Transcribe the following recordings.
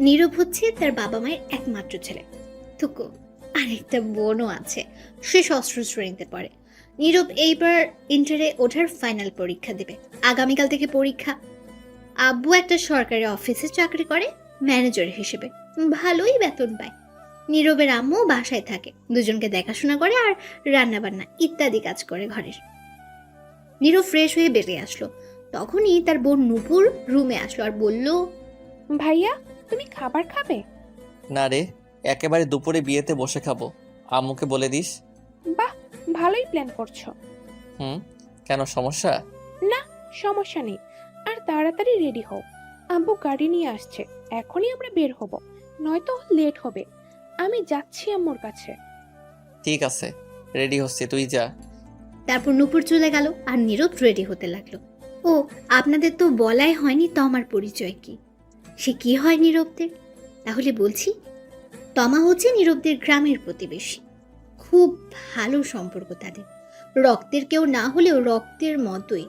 নীরব হচ্ছে তার বাবা মায়ের একমাত্র ছেলে। থুকু। আর একটা বোনও আছে, সে ষষ্ঠ শ্রেণীতে পড়ে। নীরব এইবার ইন্টারে ওঠার ফাইনাল পরীক্ষা দেবে। আগামীকাল থেকে পরীক্ষা। আব্বু একটা সরকারি অফিসে চাকরি করে, ম্যানেজার হিসেবে। ভালোই বেতন পায়। নীরবের আম্মু বাসায় থাকে, দুজনকে দেখাশোনা করে আর রান্নাবান্না ইত্যাদি কাজ করে ঘরের। নীরব ফ্রেশ হয়ে বেরিয়ে আসলো। তখনই তার বোন নূপুর রুমে আসলো আর বলল, ভাইয়া, তুমি খাবার খাবে? না রে, একেবারে দুপুরে বিয়েতে বসে খাবো। আম্মুকে বলে দিস। বাহ, ভালোই প্ল্যান করছো। হুম, কেন সমস্যা? না, সমস্যা নেই। আর তাড়াতাড়ি রেডি হও, আব্বু গাড়ি নিয়ে আসছে। এখনই আমরা বের হব, নয়তো লেট হবে। আমি যাচ্ছি আম্মুর কাছে। ঠিক আছে, রেডি হচ্ছে, তুই যা। তারপর নূপুর চলে গেল আর নীরব রেডি হতে লাগলো। ও, আপনাদের তো বলাই হয়নি তমার পরিচয় কি। সে কি হয় নীরবদের? তাহলে বলছি, তমা হচ্ছে নীরবদের গ্রামের প্রতিবেশী। খুব ভালো সম্পর্ক তাদের, রক্তের কেউ না হলেও রক্তের মতোই।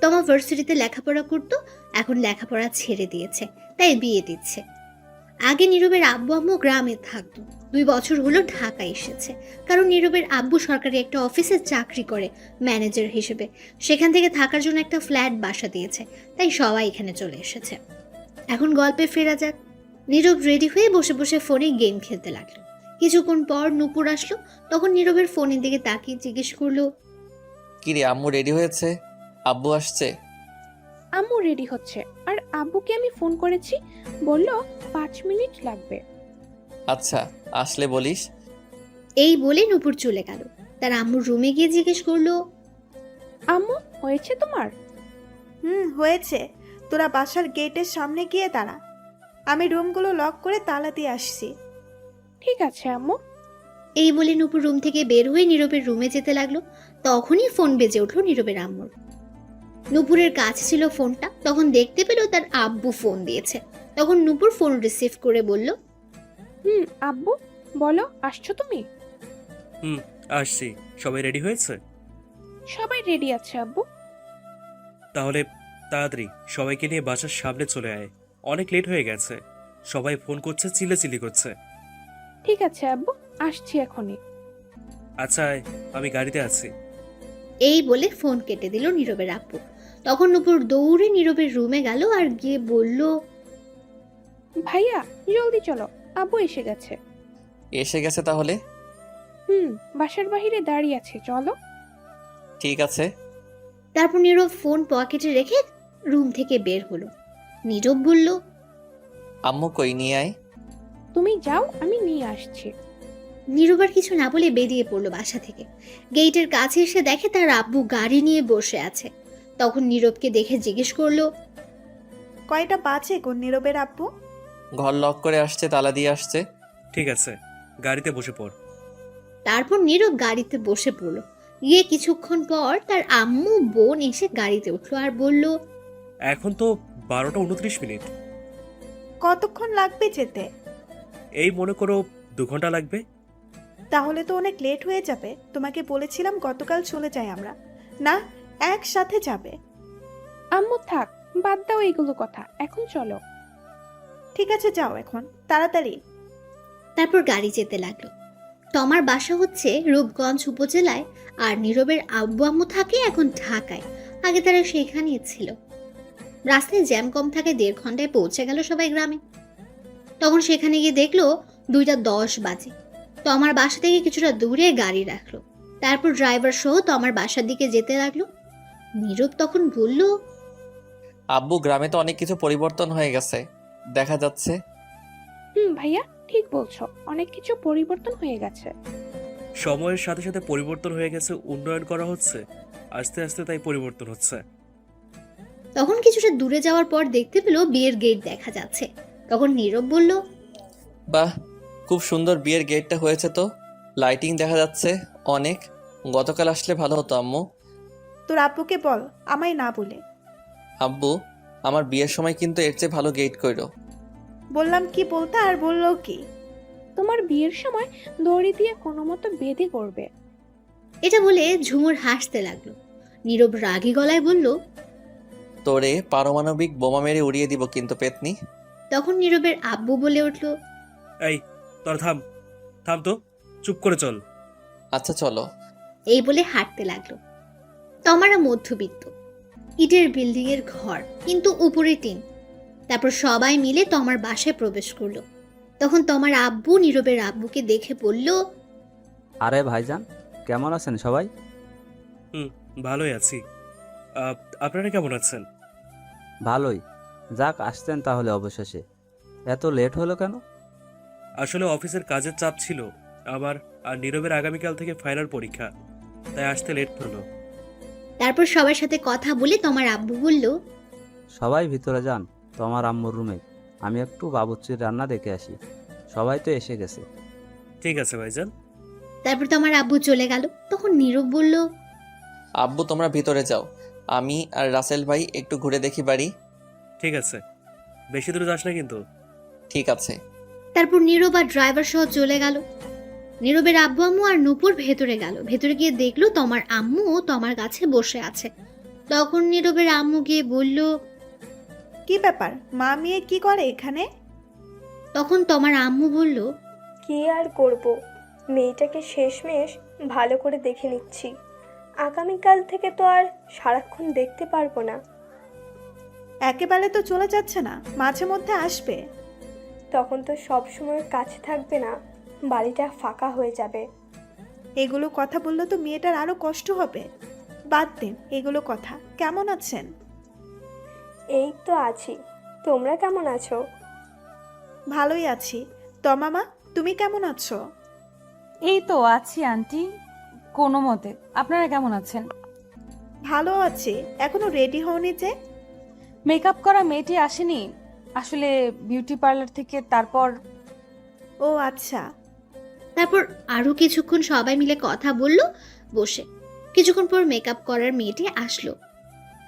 তমা ভার্সিটিতে লেখাপড়া করতো, এখন লেখাপড়া ছেড়ে দিয়েছে, তাই বিয়ে দিচ্ছে। আগে নীরবের আব্বু আম্মু গ্রামে থাকতো, 2 বছর হলো ঢাকায় এসেছে। কারণ নীরবের আব্বু সরকারি একটা অফিসে চাকরি করে ম্যানেজার হিসেবে, সেখান থেকে থাকার জন্য একটা ফ্ল্যাট বাসা দিয়েছে, তাই সবাই এখানে চলে এসেছে। এখন গল্পে ফেরা যাক। নীরব রেডি হয়ে বসে বসে ফোনে গেম খেলতে লাগলো। কিছুক্ষণ পর নূপুর আসলো, তখন নীরবের ফোনের দিকে তাকিয়ে জিজ্ঞেস করলো, কি রে, আম্মু রেডি হয়েছে? আব্বু আসছে? আম্মু রেডি হচ্ছে, আর আব্বুকে আমি ফোন করেছি, বলল 5 মিনিট লাগবে। আচ্ছা, আসলে বলিস। এই বলে নূপুর চলে গেল। তার আম্মুর রুমে গিয়ে জিজ্ঞেস করলো, আম্মু, হয়েছে তোমার? হয়েছে। তোরা বাসার গেটের সামনে গিয়ে দাঁড়া, আমি রুমগুলো লক করে তালা দিয়ে আসছি। ঠিক আছে আম্মু। এই বলে নূপুর রুম থেকে বের হয়ে নীরবের রুমে যেতে লাগলো। তখনই ফোন বেজে উঠলো নীরবের আম্মুর। নূপুরের কাছে ছিল ফোনটা, তখন দেখতে পেল তার আব্বু ফোন দিয়েছে। তখন নূপুর ফোন রিসিভ করে বলল, আব্বু, বলো, আসছো তুমি? হুম, আসছি। সবাই রেডি হয়েছে? সবাই রেডি আছে আব্বু। তাহলে তাড়াতাড়ি সবাইকে নিয়ে বাসার সামনে চলে আয়, অনেক লেট হয়ে গেছে। সবাই ফোন করছে, চিল্লাচিল্লি করছে। ঠিক আছে আব্বু, আসছি এখনই। আচ্ছা আয়, আমি গাড়িতে আছি। এই বলে ফোন কেটে দিল নীরবের আব্বু। তখন নূপুর দৌড়ে নীরবের রুমে গেল আর গিয়ে বলল, ভাইয়া, জলদি চলো, আব্বু এসে গেছে। এসে গেছে তাহলে? বাসার বাহিরে দাঁড়িয়ে আছে, চলো। ঠিক আছে। তারপর নীরব ফোন পকেটে রেখে রুম থেকে বের হলো। নীরব বলল, আম্মু কই, নিয়ে আয়। তুমি যাও, আমি নিয়ে আসছি। নীরব আর কিছু না বলে বেরিয়ে পড়লো বাসা থেকে। গেটের কাছে এসে দেখে তার আব্বু গাড়ি নিয়ে বসে আছে। তখন নীরবকে দেখে জিজ্ঞেস করলো, কয়টা বাজে গো নীরবের আব্বু? ঘর লক করে আসছে, তালা দিয়ে আসছে। ঠিক আছে, গাড়িতে বসে পড়। তারপর নীরব গাড়িতে বসে পড়লো। গিয়ে কিছুক্ষণ পর তার আম্মু বোন এসে গাড়িতে উঠলো আর বলল, এখন তো 12টা 29 মিনিট। কতক্ষণ লাগবে যেতে? এই মনে করো 2 ঘন্টা লাগবে। তাহলে তো অনেক লেট হয়ে যাবে। তোমাকে বলেছিলাম গতকাল চলে যাই আমরা, না একসাথে যাবে। আম্মু থাক, বাদ দাও এইগুলো কথা, এখন চলো। ঠিক আছে, যাও এখন তাড়াতাড়ি। তারপর গাড়ি যেতে লাগলো। তমার বাসা হচ্ছে রূপগঞ্জ উপজেলায়, আর নীরবের আব্বু আম্মু থাকে এখন ঢাকায়। আগে তারা সেখানেই ছিল। রাস্তায় জ্যাম কম থাকে, 1.5 ঘন্টায় পৌঁছে গেল সবাই গ্রামে। তখন সেখানে গিয়ে দেখলো 2টা 10 বাজে। তমার বাসা থেকে কিছুটা দূরে গাড়ি রাখলো। তারপর ড্রাইভার সহ তমার বাসার দিকে যেতে লাগলো। নীরব তখন বলল, আব্বু, গ্রামে তো অনেক কিছু পরিবর্তন হয়ে গেছে দেখা যাচ্ছে। ভাইয়া, ঠিক বলছো, অনেক কিছু পরিবর্তন হয়ে গেছে। সময়ের সাথে সাথে পরিবর্তন হয়ে গেছে, উন্নয়ন করা হচ্ছে আস্তে আস্তে, তাই পরিবর্তন হচ্ছে। তখন কিছুটা দূরে যাওয়ার পর দেখতে পেল বিয়ের গেট দেখা যাচ্ছে। তখন নীরব বলল, বাহ, খুব সুন্দর বিয়ের গেটটা হয়েছে তো। লাইটিং দেখা যাচ্ছে অনেক। গতকাল আসলে ভালো হতো আম্মু। তোর আব্বুকে বল আমায় না বলে। আব্বু, আমার বিয়ের সময় কিন্তু এর চেয়ে ভালো গেট কইরো। বললাম কি বলতে, আর বললো কি? তোমার বিয়ের সময় দড়ি দিয়ে কোনো মতো বেঁধে করবে। এটা বলে ঝুমুর হাসতে লাগলো। নীরব রাগী গলায় বলল, তোরে পারমাণবিক বোমা মেরে উড়িয়ে দিব কিন্তু পেতনি। তখন নীরবের আব্বু বলে উঠল, এই তোর থাম, থাম তো, চুপ করে চল। আচ্ছা চলো। এই বলে হাঁটতে লাগলো। তমারা মধ্যবিত্ত, ইটের বিল্ডিং এর ঘর, কিন্তু উপরে টিন। তারপর সবাই মিলে তমার বাসায় প্রবেশ করলো। তখন তমার আব্বু নীরবের আব্বুকে দেখে বলল, আরে ভাইজান, কেমন আছেন সবাই? ভালোই আছি। আপনারা কেমন আছেন? ভালোই। যাক, আসতেন তাহলে অবশেষে। এত লেট হলো কেন? আসলে অফিসের কাজের চাপ ছিল আবার, আর নীরবের আগামীকাল থেকে ফাইনাল পরীক্ষা, তাই আসতে লেট হলো। তারপর সবার সাথে কথা বলে তোমার আব্বু বলল, সবাই ভিতরে যান, তোমার আম্মুর রুমে। আমি একটু বাবুর্চির রান্না দেখে আসি। সবাই তো এসে গেছে। ঠিক আছে ভাইজান। তারপর তোমার আব্বু চলে গেল। তখন নীরব বলল, আব্বু তোমরা ভিতরে যাও, আমি আর রাসেল ভাই একটু ঘুরে দেখি বাড়ি। ঠিক আছে, বেশি দূরে যাস না কিন্তু। ঠিক আছে। তারপর নীরব আর ড্রাইভার সহ চলে গেল। নীরবের আব্বু আম্মু আর নূপুর ভেতরে গেল। ভেতরে গিয়ে দেখলো তোমার আম্মু তোমার কাছে বসে আছে। তখন নীরবের আম্মু গিয়ে বলল, কি ব্যাপার, মা মেয়ে কি করে এখানে? তখন তোমার আম্মু বলল, কি আর করব, মেয়েটাকে শেষমেশ ভালো করে দেখে নিচ্ছি। আগামীকাল থেকে তো আর সারাক্ষণ দেখতে পারবো না। একেবারে তো চলে যাচ্ছে না, মাঝে মধ্যে আসবে। তখন তো সব সময় কাছে থাকবে না, বাড়িটা ফাঁকা হয়ে যাবে। এগুলো কথা বললে তো মেয়েটার আরো কষ্ট হবে। বাদ দিন এগুলো কথা। কেমন আছেন? এই তো আছি, তোমরা কেমন আছো? ভালোই আছি। তমামা, তুমি কেমন আছো? এই তো আছি আন্টি, কোনো মতে। আপনারা কেমন আছেন? ভালো আছি। এখনো রেডি হওনি যে? মেকআপ করা মেয়েটি আসেনি আসলে বিউটি পার্লার থেকে, তারপর। ও আচ্ছা। তারপর আরো কিছুক্ষণ সবাই মিলে কথা বলল বসে। কিছুক্ষণ পর মেকআপ করার মেয়েটি আসলো।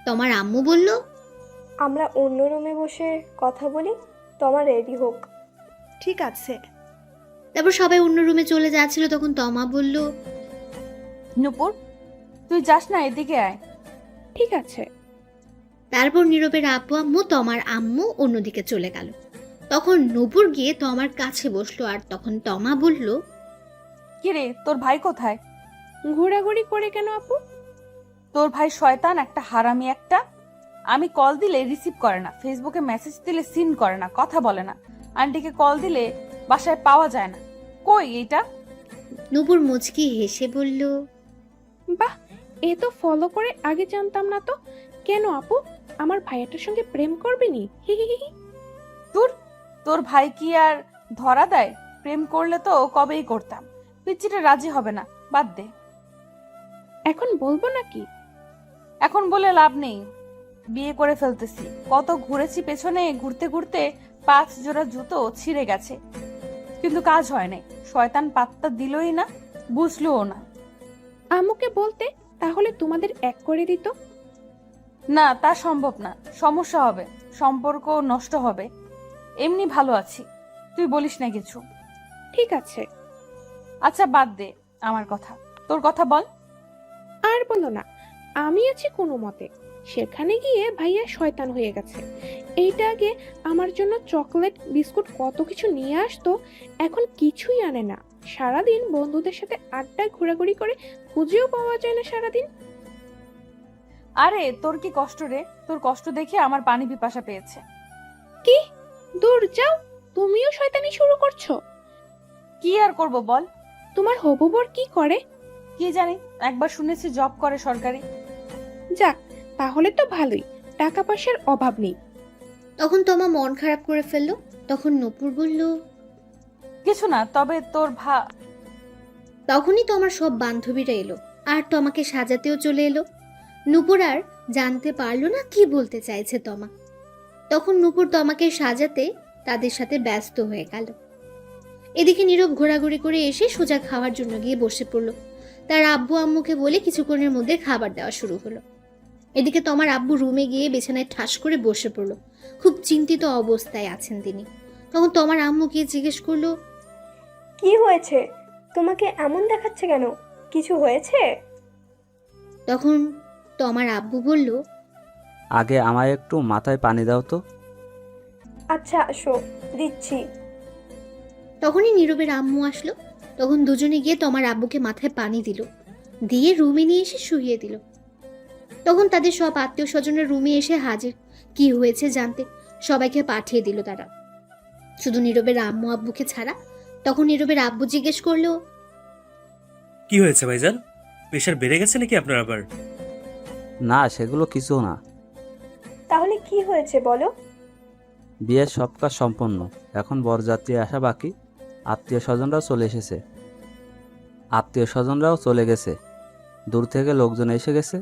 তোমার আম্মু বলল, আমরা অন্য রুমে বসে কথা বলি, তোমার রেডি হোক। ঠিক আছে। তারপর সবাই অন্য রুমে চলে যাচ্ছিল। তখন তমা বলল, নূপুর, তুই যাস না, এদিকে আয়। ঠিক আছে। তারপর নীরবের আব্বু আম্মু তোমার আম্মু অন্যদিকে চলে গেল। তখন নূপুর গিয়ে তমার কাছে বসলো। আর তখন তমা বলল, কিরে, তোর ভাই কোথায়? ঘোরাঘুরি করে কেন আপু? তোর ভাই শয়তান একটা, হারামি একটা। আমি কল দিলে রিসিভ করে না, ফেসবুকে মেসেজ দিলে সিন করে না, কথা বলে না। আন্টিকে কল দিলে বাসায় পাওয়া যায় না। কই এইটা? নূপুর মুচকি হেসে বলল, বাহ, এ তো ফলো করে আগে জানতাম না তো। কেন আপু, আমার ভাইয়াটার সঙ্গে প্রেম করবে নি? হি হি হি হি। তোর ভাই কি আর ধরা দেয়? প্রেম করলে তো কবেই করতাম। পিচ্চিটা রাজি হবে না, বাদ দে। এখন বলবো নাকি? এখন বলে লাভ নেই, বিয়ে করে ফেলতেছি। কত ঘুরেছি পেছনে, ঘুরতে ঘুরতে 5 জোড়া জুতো ছিঁড়ে গেছে, কিন্তু কাজ হয় নাই। শয়তান পাত্তা দিলই না, বুঝলোও না। আম্মুকে বলতে, তাহলে তোমাদের এক করে দিত। না, তা সম্ভব না, সমস্যা হবে, সম্পর্ক নষ্ট হবে। এমনি ভালো আছি, তুই বলিস না কিছু। ঠিক আছে। আচ্ছা বাদ দে আমার কথা, তোর কথা বল। আর বলো না, আমি আছি কোনো মতে। সেখানে গিয়ে ভাইয়া শয়তান হয়ে গেছে। এইটা আগে আমার জন্য চকলেট বিস্কুট কত কিছু নিয়ে আসতো, এখন কিছুই আনে না। সারাদিন বন্ধুদের সাথে আড্ডায় ঘোরাঘুরি করে, খুঁজেও পাওয়া যায় না সারাদিন। আরে তোর কি কষ্ট রে, তোর কষ্ট দেখে আমার পানি পিপাসা পেয়েছে। কি? দূর যাও, তুমিও শয়তানি শুরু করছো। কি আর করব বল। তোমার হবু বর কি করে? কি জানি, একবার শুনেছি জব করে সরকারি। যাক, তাহলে তো ভালোই, টাকা পয়সার অভাব নেই। তখন তমা মন খারাপ করে ফেললো। তখন নূপুর বলল, কিছু না, তবে তোর তখনই তোমার সব বান্ধবীরা এলো আর তোমাকে সাজাতেও চলে এলো। নূপুর আর জানতে পারলো না কি বলতে চাইছে তমা। তখন নূপুর তোমাকে সাজাতে তাদের সাথে ব্যস্ত হয়ে গেল। এদিকে নীরব ঘোরাঘুরি করে এসে সোজা খাওয়ার জন্য গিয়ে বসে পড়লো। তার আব্বু আম্মুকে বলে কিছুক্ষণের মধ্যে খাবার দেওয়া শুরু হলো। এদিকে তোমার আব্বু রুমে গিয়ে বিছানায় ঠাস করে বসে পড়লো। খুব চিন্তিত অবস্থায় আছেন তিনি। তখন তোমার আম্মু গিয়ে জিজ্ঞেস করলো, কি হয়েছে? তোমাকে এমন দেখাচ্ছে কেন? কিছু হয়েছে? তখন তোমার আব্বু বলল, আগে আমায় একটু মাথায় পানি দাও তো। আচ্ছা আসো, দিচ্ছি। তখনই নীরবের আম্মু আসলো। তখন দুজনে গিয়ে তোমার আব্বুকে মাথায় পানি দিল, দিয়ে রুমে নিয়ে এসে শুইয়ে দিল। তখন তাদের সব আত্মীয় স্বজনের রুমে এসে হাজির, কি হয়েছে জানতে সবাইকে পাঠিয়ে দিল তারা, শুধু নীরবের আম্মু আব্বুকে ছাড়া। তখন নীরবের আব্বু জিজ্ঞেস করলো, কি হয়েছে ভাইজান? প্রেশার বেড়ে গেছে নাকি আপনার আবার? না, সেগুলো কিছু না। তাহলে কি হয়েছে বলো? বিয়ের সব কাজ সম্পন্ন, এখন বরযাত্রী আসা বাকি। আত্মীয় স্বজনরাও চলে গেছে, দূর থেকে লোকজন এসে গেছে।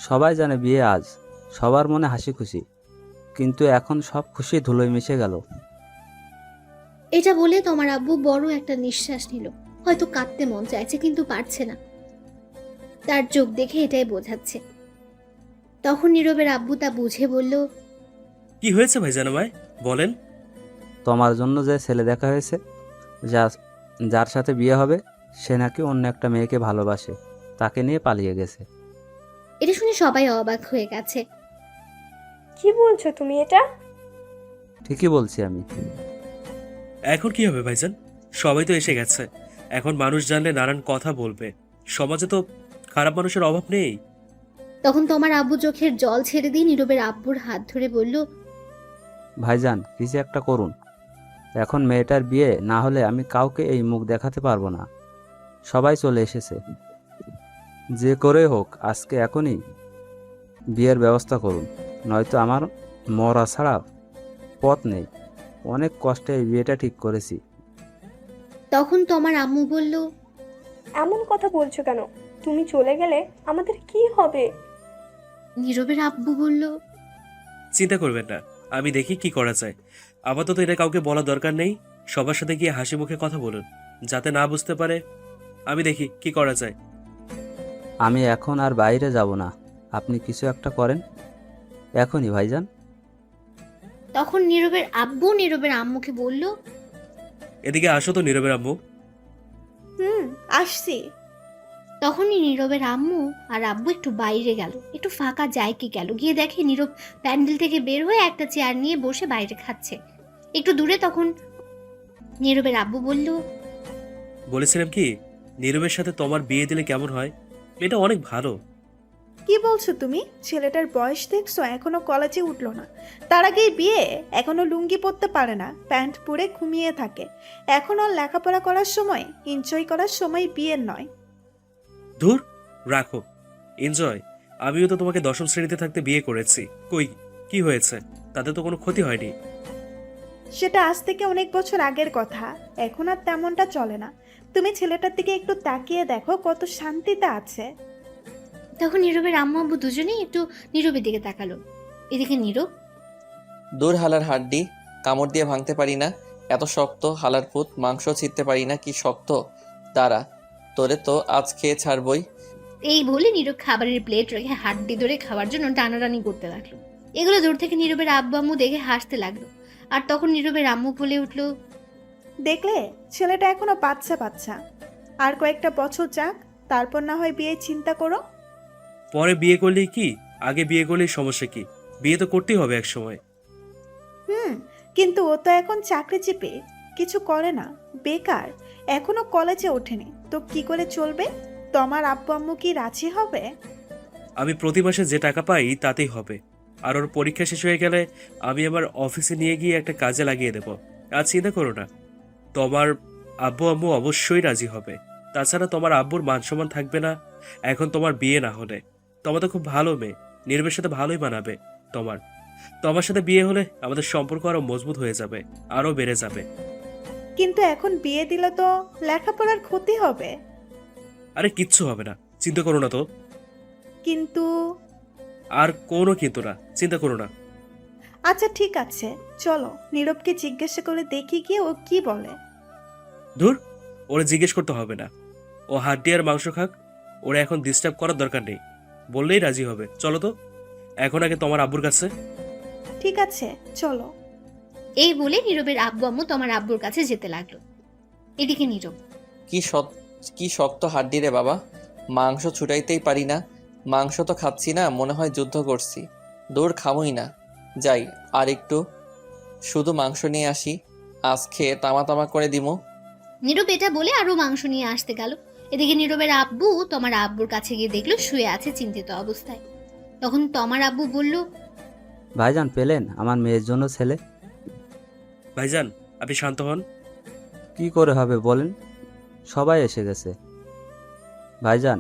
সবাই জানে বিয়ে আজ, সবার মনে হাসি খুশি, কিন্তু এখন সব খুশি ধুলোয় মিশে গেল। এটা বলে তোমার আব্বু বড় একটা নিঃশ্বাস নিল। হয়তো কাঁদতে মন চাইছে কিন্তু পারছে না, তার চোখ দেখে এটাই বোঝাচ্ছে। তখন নীরবের আব্বু তা বুঝে বলল, কি হয়েছে ভাইজান আমায় বলেন। তোমার জন্য যে ছেলে দেখা হয়েছে, যার সাথে বিয়ে হবে, সে নাকি অন্য একটা মেয়েকে ভালোবাসে, তাকে নিয়ে পালিয়ে গেছে। এটা শুনে সবাই অবাক হয়ে গেছে। কি বলছো তুমি এটা? ঠিকই বলছি আমি। এখন কি হবে ভাইজান? সবাই তো এসে গেছে, এখন মানুষ জানলে নানান কথা বলবে। সমাজে তো খারাপ মানুষের অভাব নেই। তখন তোমার আব্বু চোখের জল ছেড়ে দিয়ে নীরবের আব্বুর হাত ধরে বলল, ভাইজান, কিছু একটা করুন। এখন মেয়েটার বিয়ে না হলে আমি কাউকে এই মুখ দেখাতে পারবো না। সবাই চলে এসেছে, যে করে হোক আজকে এখনই বিয়ের ব্যবস্থা করুন, নয়তো আমার মরা ছাড়া পথ নেই। অনেক কষ্টে এই বিয়েটা ঠিক করেছি। তখন তোমার আম্মু বলল, এমন কথা বলছো কেন? তুমি চলে গেলে আমাদের কি হবে? নীরবের আব্বু বলল, চিন্তা করবেন না, আমি দেখি কি করা যায়। আপাতত এটা কাউকে বলা দরকার নেই। সবার সাথে গিয়ে হাসি মুখে কথা বলুন, যাতে না বুঝতে পারে। আমি দেখি কি করা যায়। আমি এখন আর বাইরে যাব না, আপনি কিছু একটা করেন এখনই ভাইজান। তখন নীরবের আব্বু নীরবের আম্মুকে বলল, এদিকে আসো তো নীরবের আম্মু। আসছি। তখনই নীরবের আম্মু আর আব্বু একটু বাইরে গেল, একটু ফাঁকা জায়গায় গেল, গিয়ে দেখে নীরব প্যান্ডেল থেকে বের হয়ে একটা চেয়ার নিয়ে বসে বাইরে খাচ্ছে। একটু দূরে তখন নীরবের আব্বু বলল, বলেছিলাম কি, নীরবের সাথে তোমার বিয়ে দিলে কেমন হয়? এটা অনেক ভালো। কি বলছো তুমি? ছেলেটার বয়স দেখছো, এখনো কলেজে উঠলো না, তার আগেই বিয়ে। এখনো লুঙ্গি পরতে পারে না, প্যান্ট পরে ঘুমিয়ে থাকে। এখন ওর লেখাপড়া করার সময়, এনজয় করার সময় বিয়ের নয়। ধুর, রাখো এনজয়। আমিও তো তোমাকে 10ম শ্রেণীতে থাকতে বিয়ে করেছি, কই কি হয়েছে? তাতে তো কোনো ক্ষতি হয়নি। সেটা আজ থেকে অনেক বছর আগের কথা, এখন আর তেমনটা চলে না। তুমি ছেলেটার দিকে একটু তাকিয়ে দেখো, কত শান্তিতে আছে। তখন নীরবের আম্মু আব্বু দুজনেই একটু নীরবের দিকে তাকালো। এদিকে নীরব, দূর হালার হাড্ডি, কামড় দিয়ে ভাঙতে পারি না, এত শক্ত হালার পুত, মাংস ছিঁড়তে পারি না, কি শক্ত। দাঁড়া, তোরে তো আজ খেয়ে ছাড়বই। এই বলে নীরব খাবারের প্লেট রেখে হাড্ডি ধরে খাওয়ার জন্য টানাটানি করতে লাগলো। এগুলো দূর থেকে নীরবের আব্বু আম্মু দেখে হাসতে লাগলো। আর তখন নীরবের আম্মু বলে উঠলো, দেখলে, ছেলেটা এখনো বাচ্চা বাচ্চা, আর কয়েকটা বছর যাক, তারপর না হয় বিয়ে চিন্তা করো। পরে বিয়ে করলেই কি, আগে বিয়ে করলেই সমস্যা কি? বিয়ে তো করতেই হবে এক সময়। কিন্তু ও তো এখন চাকরিজীবী, কিছু করে না, বেকার, এখনো কলেজে ওঠেনি, তো কি করে চলবে? তোমার আব্বু আম্মু কি রাজি হবে? আমি প্রতি মাসে যে টাকা পাই তাতেই হবে। আর ওর পরীক্ষা শেষ হয়ে গেলে আমি আমার অফিসে নিয়ে গিয়ে একটা কাজে লাগিয়ে দেব। আর চিন্তা করো না, তোমার আব্বু আম্মু অবশ্যই রাজি হবে। তাছাড়া তোমার আব্বুর মান সম্মান থাকবে না এখন তোমার বিয়ে না হলে। তোমার তো খুব ভালো মেয়ে, নীরবের সাথে ভালোই মানাবে তোমার। তোমার সাথে বিয়ে হলে আমাদের সম্পর্ক আরো মজবুত হয়ে যাবে, আরো বেড়ে যাবে। কিন্তু এখন বিয়ে দিলে তো লেখাপড়ার ক্ষতি হবে। আরে কিচ্ছু হবে না, চিন্তা করো না তো। কিন্তু আর কোনো কিন্তু না, চিন্তা করো না। আচ্ছা ঠিক আছে, চলো নীরবকে জিজ্ঞাসা করে দেখি গিয়ে ও কি বলে। ধুর, ওরা জিজ্ঞেস করতে হবে না, ও হাড্ডি আর মাংস খাক, ওরা এখন ডিস্টার্ব করার দরকার নেই, বললেই রাজি হবে। চলো তো এখন আগে তোমার আব্বুর কাছে। ঠিক আছে চলো। এই বলে নীরবের আব্বু আম্মু তোমার আব্বুর কাছে যেতে লাগলো। এদিকে নীরব, কি শক্ত হাড্ডি রে বাবা, মাংস ছুটাইতেই পারি না। মাংস তো খাচ্ছি না, মনে হয় যুদ্ধ করছি। দূর খামুই না, যাই আর একটু শুধু মাংস নিয়ে আসি, আজ খেয়ে তামা তামা করে দিমু। নীরব এটা বলে আরো মাংস নিয়ে আসতে গেল। এদিকে নীরবের আব্বু তোমার আব্বুর কাছে গিয়ে দেখলো শুয়ে আছে চিন্তিত অবস্থায়। তখন তোমার আব্বু বলল, ভাইজান পেলেন আমার মেয়ের জন্য ছেলে? ভাইজান আপনি শান্ত হন। কি করে হবে বলেন, সবাই এসে গেছে। ভাইজান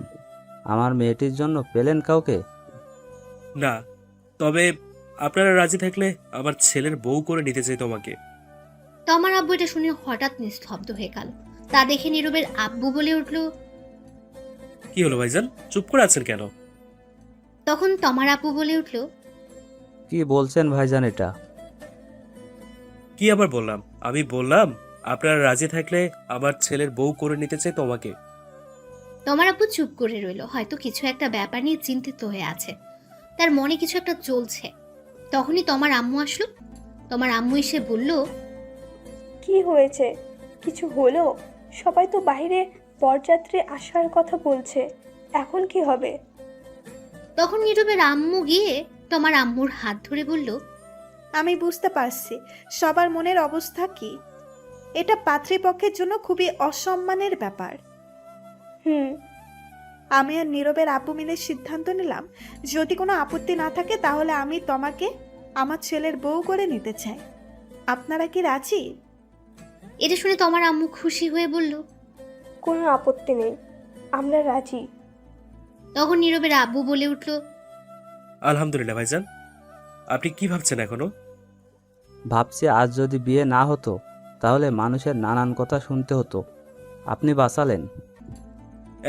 আমার মেয়েটির জন্য পেলেন কাউকে? না, তবে আপনারা রাজি থাকলে আমার ছেলের বউ করে নিতে চাই তোমাকে। তোমার আব্বু এটা শুনে হঠাৎ নিস্তব্ধ হয়ে গেল। তা দেখে নীরবের আব্বু বলে উঠল, কি হলো ভাইজান, চুপ করে আছেন কেন? তখন তোমার আব্বু বলে উঠল, কি বলছেন ভাইজান এটা? কি আবার বললাম? আমি বললাম আপনারা রাজি থাকলে আমার ছেলের বউ করে নিতে চাই তোমাকে। তোমার আব্বু চুপ করে রইল, হয়তো কিছু একটা ব্যাপার নিয়ে চিন্তিত হয়ে আছে, তার মনে কিছু একটা চলছে। তখনই তোমার আম্মু আসলো। তোমার আম্মু এসে বলল, কি হয়েছে? কিছু হলো? সবাই তো বাইরে বরযাত্রী আসার কথা বলছে, এখন কি হবে? তখন নীরবের আম্মু গিয়ে তোমার আম্মুর হাত ধরে বলল, আমি বুঝতে পারছি সবার মনের অবস্থা কি। এটা পাত্রীপক্ষের জন্য খুবই অসম্মানের ব্যাপার। হুম। আমি আর নীরবের আব্বু মিলে সিদ্ধান্ত নিলাম, যদি কোনো আপত্তি না থাকে তাহলে আমি তোমাকে আমার ছেলের বউ করে নিতে চাই। আপনারা কি রাজি? এটা শুনে তোমার আম্মু খুশি হয়ে বলল। কোনো আপত্তি নেই, আমরা রাজি। তখন নীরবের আব্বু বলে উঠল, আলহামদুলিল্লাহ ভাইজান। আপনি কি ভাবছেন এখনো? ভাবছি আজ যদি বিয়ে না হতো তাহলে মানুষের নানান কথা শুনতে হতো, আপনি বাঁচালেন।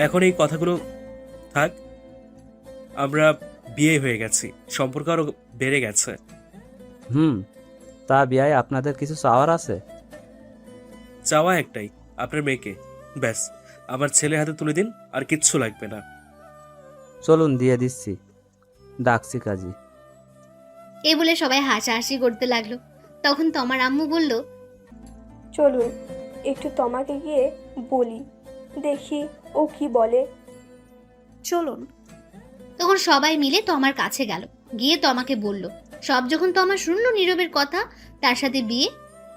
এখন এই কথাগুলো থাক, আমরা বিয়ে হয়ে গেছি, সম্পর্ক আরো বেড়ে গেছে। তা বিয়ায় আপনাদের কিছু চাওয়ার আছে? চাওয়া একটাই, আপনার মেয়েকে। ব্যাস, আমার ছেলে হাতে তুলে দিন, আর কিচ্ছু লাগবে না। চলুন দিয়ে দিচ্ছি, ডাকছি কাজী। এই বলে সবাই হাসাহাসি করতে লাগলো। তখন তোমার আম্মু বলল, চলুন একটু তোমাকে গিয়ে বলি, দেখি ও কি বলে। চলুন। তখন সবাই মিলে তোমার কাছে গেল, গিয়ে তোমাকে বলল। সব যখন তোমার শুনলো নীরবের কথা, তার সাথে বিয়ে,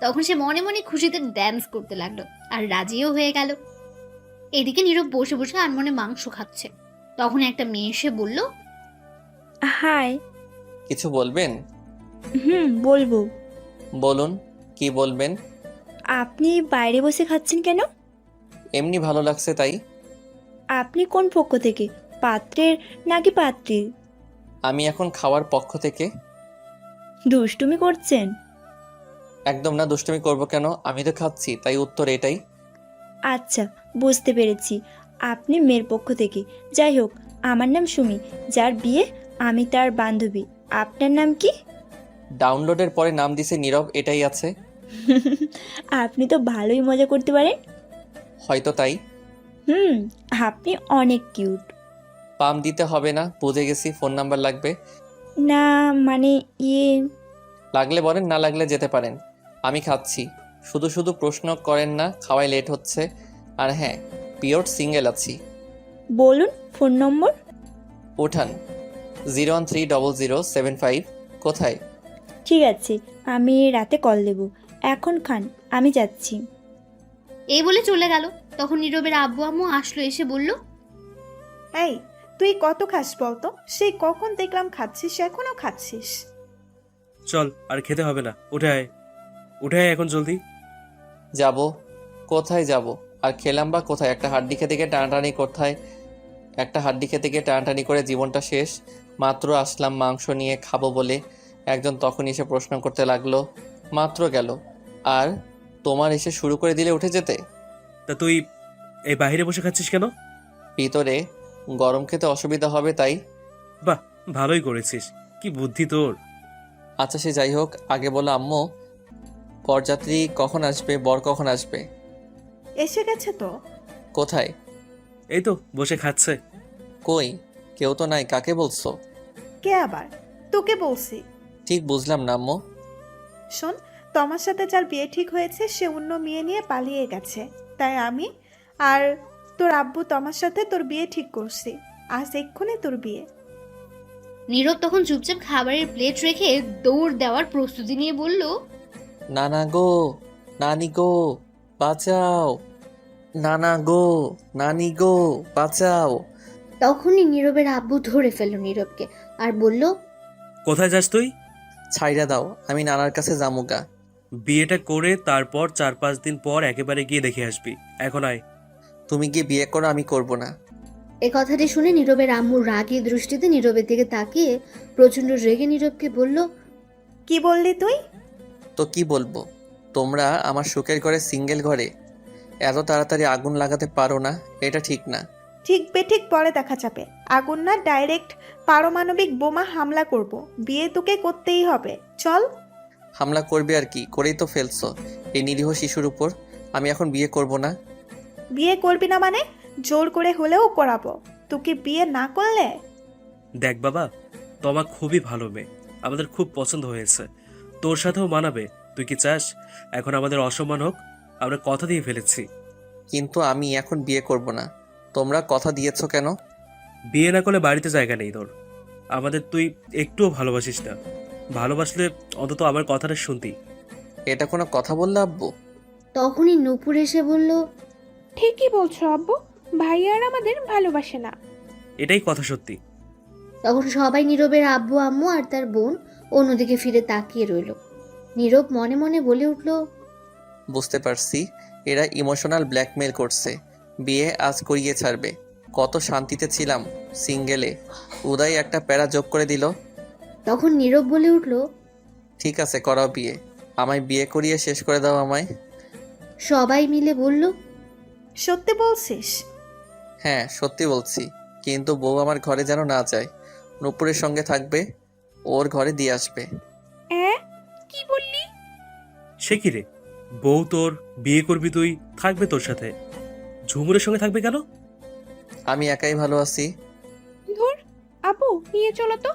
তখন সে মনে মনে খুশিতে ড্যান্স করতে লাগলো আর রাজিও হয়ে গেল। এদিকে নীরব বসে বসে আনমনে মাংস খাচ্ছে। তখন একটা মেয়ে এসে বলল, হাই। কিছু বলবেন? বলবো। বলুন, কি বলবেন? আপনি বাইরে বসে খাচ্ছেন কেন? এমনি ভালো লাগছে তাই। আপনি কোন পক্ষ থেকে, পাত্রের নাকি পাত্রীর? আমি এখন খাওয়ার পক্ষ থেকে। দুষ্টুমি করছেন? একদম না, দুষ্টুমি করব কেন? আমি তো খাচ্ছি, তাই উত্তর এটাই। আচ্ছা, বুঝতে পেরেছি, আপনি মেয়ের পক্ষ থেকে। যাই হোক, আমার নাম সুমি, যার বিয়ে আমি তার বান্ধবী। আপনার নাম কি? ডাউনলোডের পরে নাম দিছে নীরব, এটাই আছে। আপনি তো ভালোই মজা করতে পারেন। হয়তো তাই। আপনি অনেক কিউট। পাম দিতে হবে না, বুঝে গেছি। ফোন নাম্বার লাগবে? না মানে লাগলে বলেন, না লাগলে যেতে পারেন। আমি খাচ্ছি, শুধু শুধু প্রশ্ন করেন না, খাওয়াই লেট হচ্ছে। আর হ্যাঁ, পিওর সিঙ্গেল আছি। বলুন ফোন নম্বর। উঠান 0130075। কোথায়? ঠিক আছে, আমি রাতে কল দেব। এখন খান, আমি যাচ্ছি। এই বলে চলে গেল। তখন নীরবের আব্বু আম্মু আসলো, এসে বলল, এই, তুই কত খাস বলতো? সেই কখন দেখলাম খাচ্ছিস, এখনো খাচ্ছিস? চল, আর খেতে হবে না, উঠে আয়, উঠে আয় এখন জলদি। যাব? কোথায় যাব? আর খেলাম বা কোথায়? একটা হাড্ডি খেতে গিয়ে টানাটানি কোথায়? একটা হাড্ডি খেতে গিয়ে টানাটানি করে জীবনটা শেষ। মাত্র আসলাম মাংস নিয়ে খাবো বলে, একজন তখন এসে প্রশ্ন করতে লাগলো। মাত্র গেল, আর তোমার এসে শুরু করে দিলে উঠে যেতে। তা তুই এই বাইরে বসে খাচ্ছিস কেন? ভিতরে গরম খেতে অসুবিধা হবে তাই। বাহ, ভালোই করেছিস, কি বুদ্ধি তোর। আচ্ছা সে যাই হোক, আগে বলো আম্মু, বরযাত্রী কখন আসবে, বর কখন আসবে? এসে গেছে তো। কোথায়? এই তো বসে খাচ্ছে। কই, কেউ তো নাই, কাকে বলছো? কে আবার? তোকে বলছি। ঠিক বুঝলাম না আম্মু। শোন, তোমার সাথে যার বিয়ে ঠিক হয়েছে সে অন্য মেয়ে নিয়ে পালিয়ে গেছে, তাই আমি আর তোর আব্বু তোমার সাথে তোর বিয়ে ঠিক করছি। আজ এক্ষুনি তোর বিয়ে। নীরব তখন চুপচাপ খাবারের প্লেট রেখে দৌড় দেওয়ার প্রস্তুতি নিয়ে বলল, নানা গো, নানি গো, বাঁচাও, নানা গো, নানি গো, বাঁচাও। তখনই নীরবের আব্বু ধরে ফেলল নীরবকে আর বলল, কোথায় যাস তুই? ছাইড়া দাও, আমি নানার কাছে যামুগা। বিয়েটা করে তারপর 4-5 দিন পর একেবারে গিয়ে দেখে আসবি। এখন আয়। তুমি গিয়ে বিয়ে করো, আমি করব না। এ কথাটি শুনে নীরবের আম্মু রাগী দৃষ্টিতে নীরবের দিকে তাকিয়ে প্রচন্ড রেগে নীরবকে বলল, কি বললি তুই? তো কি বলবো, তোমরা আমার সুখের ঘরে সিঙ্গেল ঘরে এত তাড়াতাড়ি আগুন লাগাতে পারো না, এটা ঠিক না। ঠিক বেঠিক পরে দেখা যাবে। আগুন না, ডাইরেক্ট পারমাণবিক বোমা হামলা করব। বিয়ে তোকে করতেই হবে, চল। হামলা করবে আর কি, করেই তো ফেলছো এই নিরীহ শিশুর উপর। আমি এখন বিয়ে করব না। বিয়ে করবি না মানে? জোর করে হলেও করাবো। তোকে বিয়ে না করলে? দেখ বাবা, তমা খুবই ভালো মেয়ে, আমাদের খুব পছন্দ হয়েছে। তোর সাথেও মানাবে। তুই কি চাস এখন আমাদের অসম্মান হোক? আমরা কথা দিয়ে ফেলেছি। কিন্তু আমি এখন বিয়ে করব না। তোমরা কথা দিয়েছো কেন? বিয়ে না করলে বাড়িতে জায়গা নেই তোর। আমাদের তুই একটুও ভালোবাসিস না। ভালোবাসলে অন্তত আমার কথাটা শুনতি। এটা কোনো কথা বললে আব্বু? তখনই নূপুর এসে বলল, ঠিকই বলছো আব্বু, ভাইয়া আর আমাদের ভালোবাসে না। এটাই কথা সত্যি। তখন সবাই নীরবের আব্বু আম্মু আর তার বোন অন্যদিকে ফিরে তাকিয়ে রইল। নীরব মনে মনে বলে উঠল, বুঝতে পারছি, এরা ইমোশনাল ব্ল্যাকমেল করছে। বিয়ে আজ করিয়ে ছাড়বে। কত শান্তিতে ছিলাম সিঙ্গেলে, উদয় একটা প্যারা যোগ করে দিল। তখন নীরব বলে উঠল, ঠিক আছে, করাও বিয়ে। আমায় বিয়ে করিয়ে শেষ করে দাও আমায়। সবাই মিলে বলল, সত্যি বলছিস? হ্যাঁ, সত্যি বলছি। কিন্তু বউ আমার ঘরে যেন না যায়। নূপুরের সঙ্গে থাকবে, ওর ঘরে দিয়ে আসবে। কি বললি? সে কি রে, বউ তোর, বিয়ে করবি তুই, থাকবে তোর সাথে। ঝুমুরের সঙ্গে থাকবে কেন? আমি একাই ভালো আছি। ধুর, আপু নিয়ে চলো তো।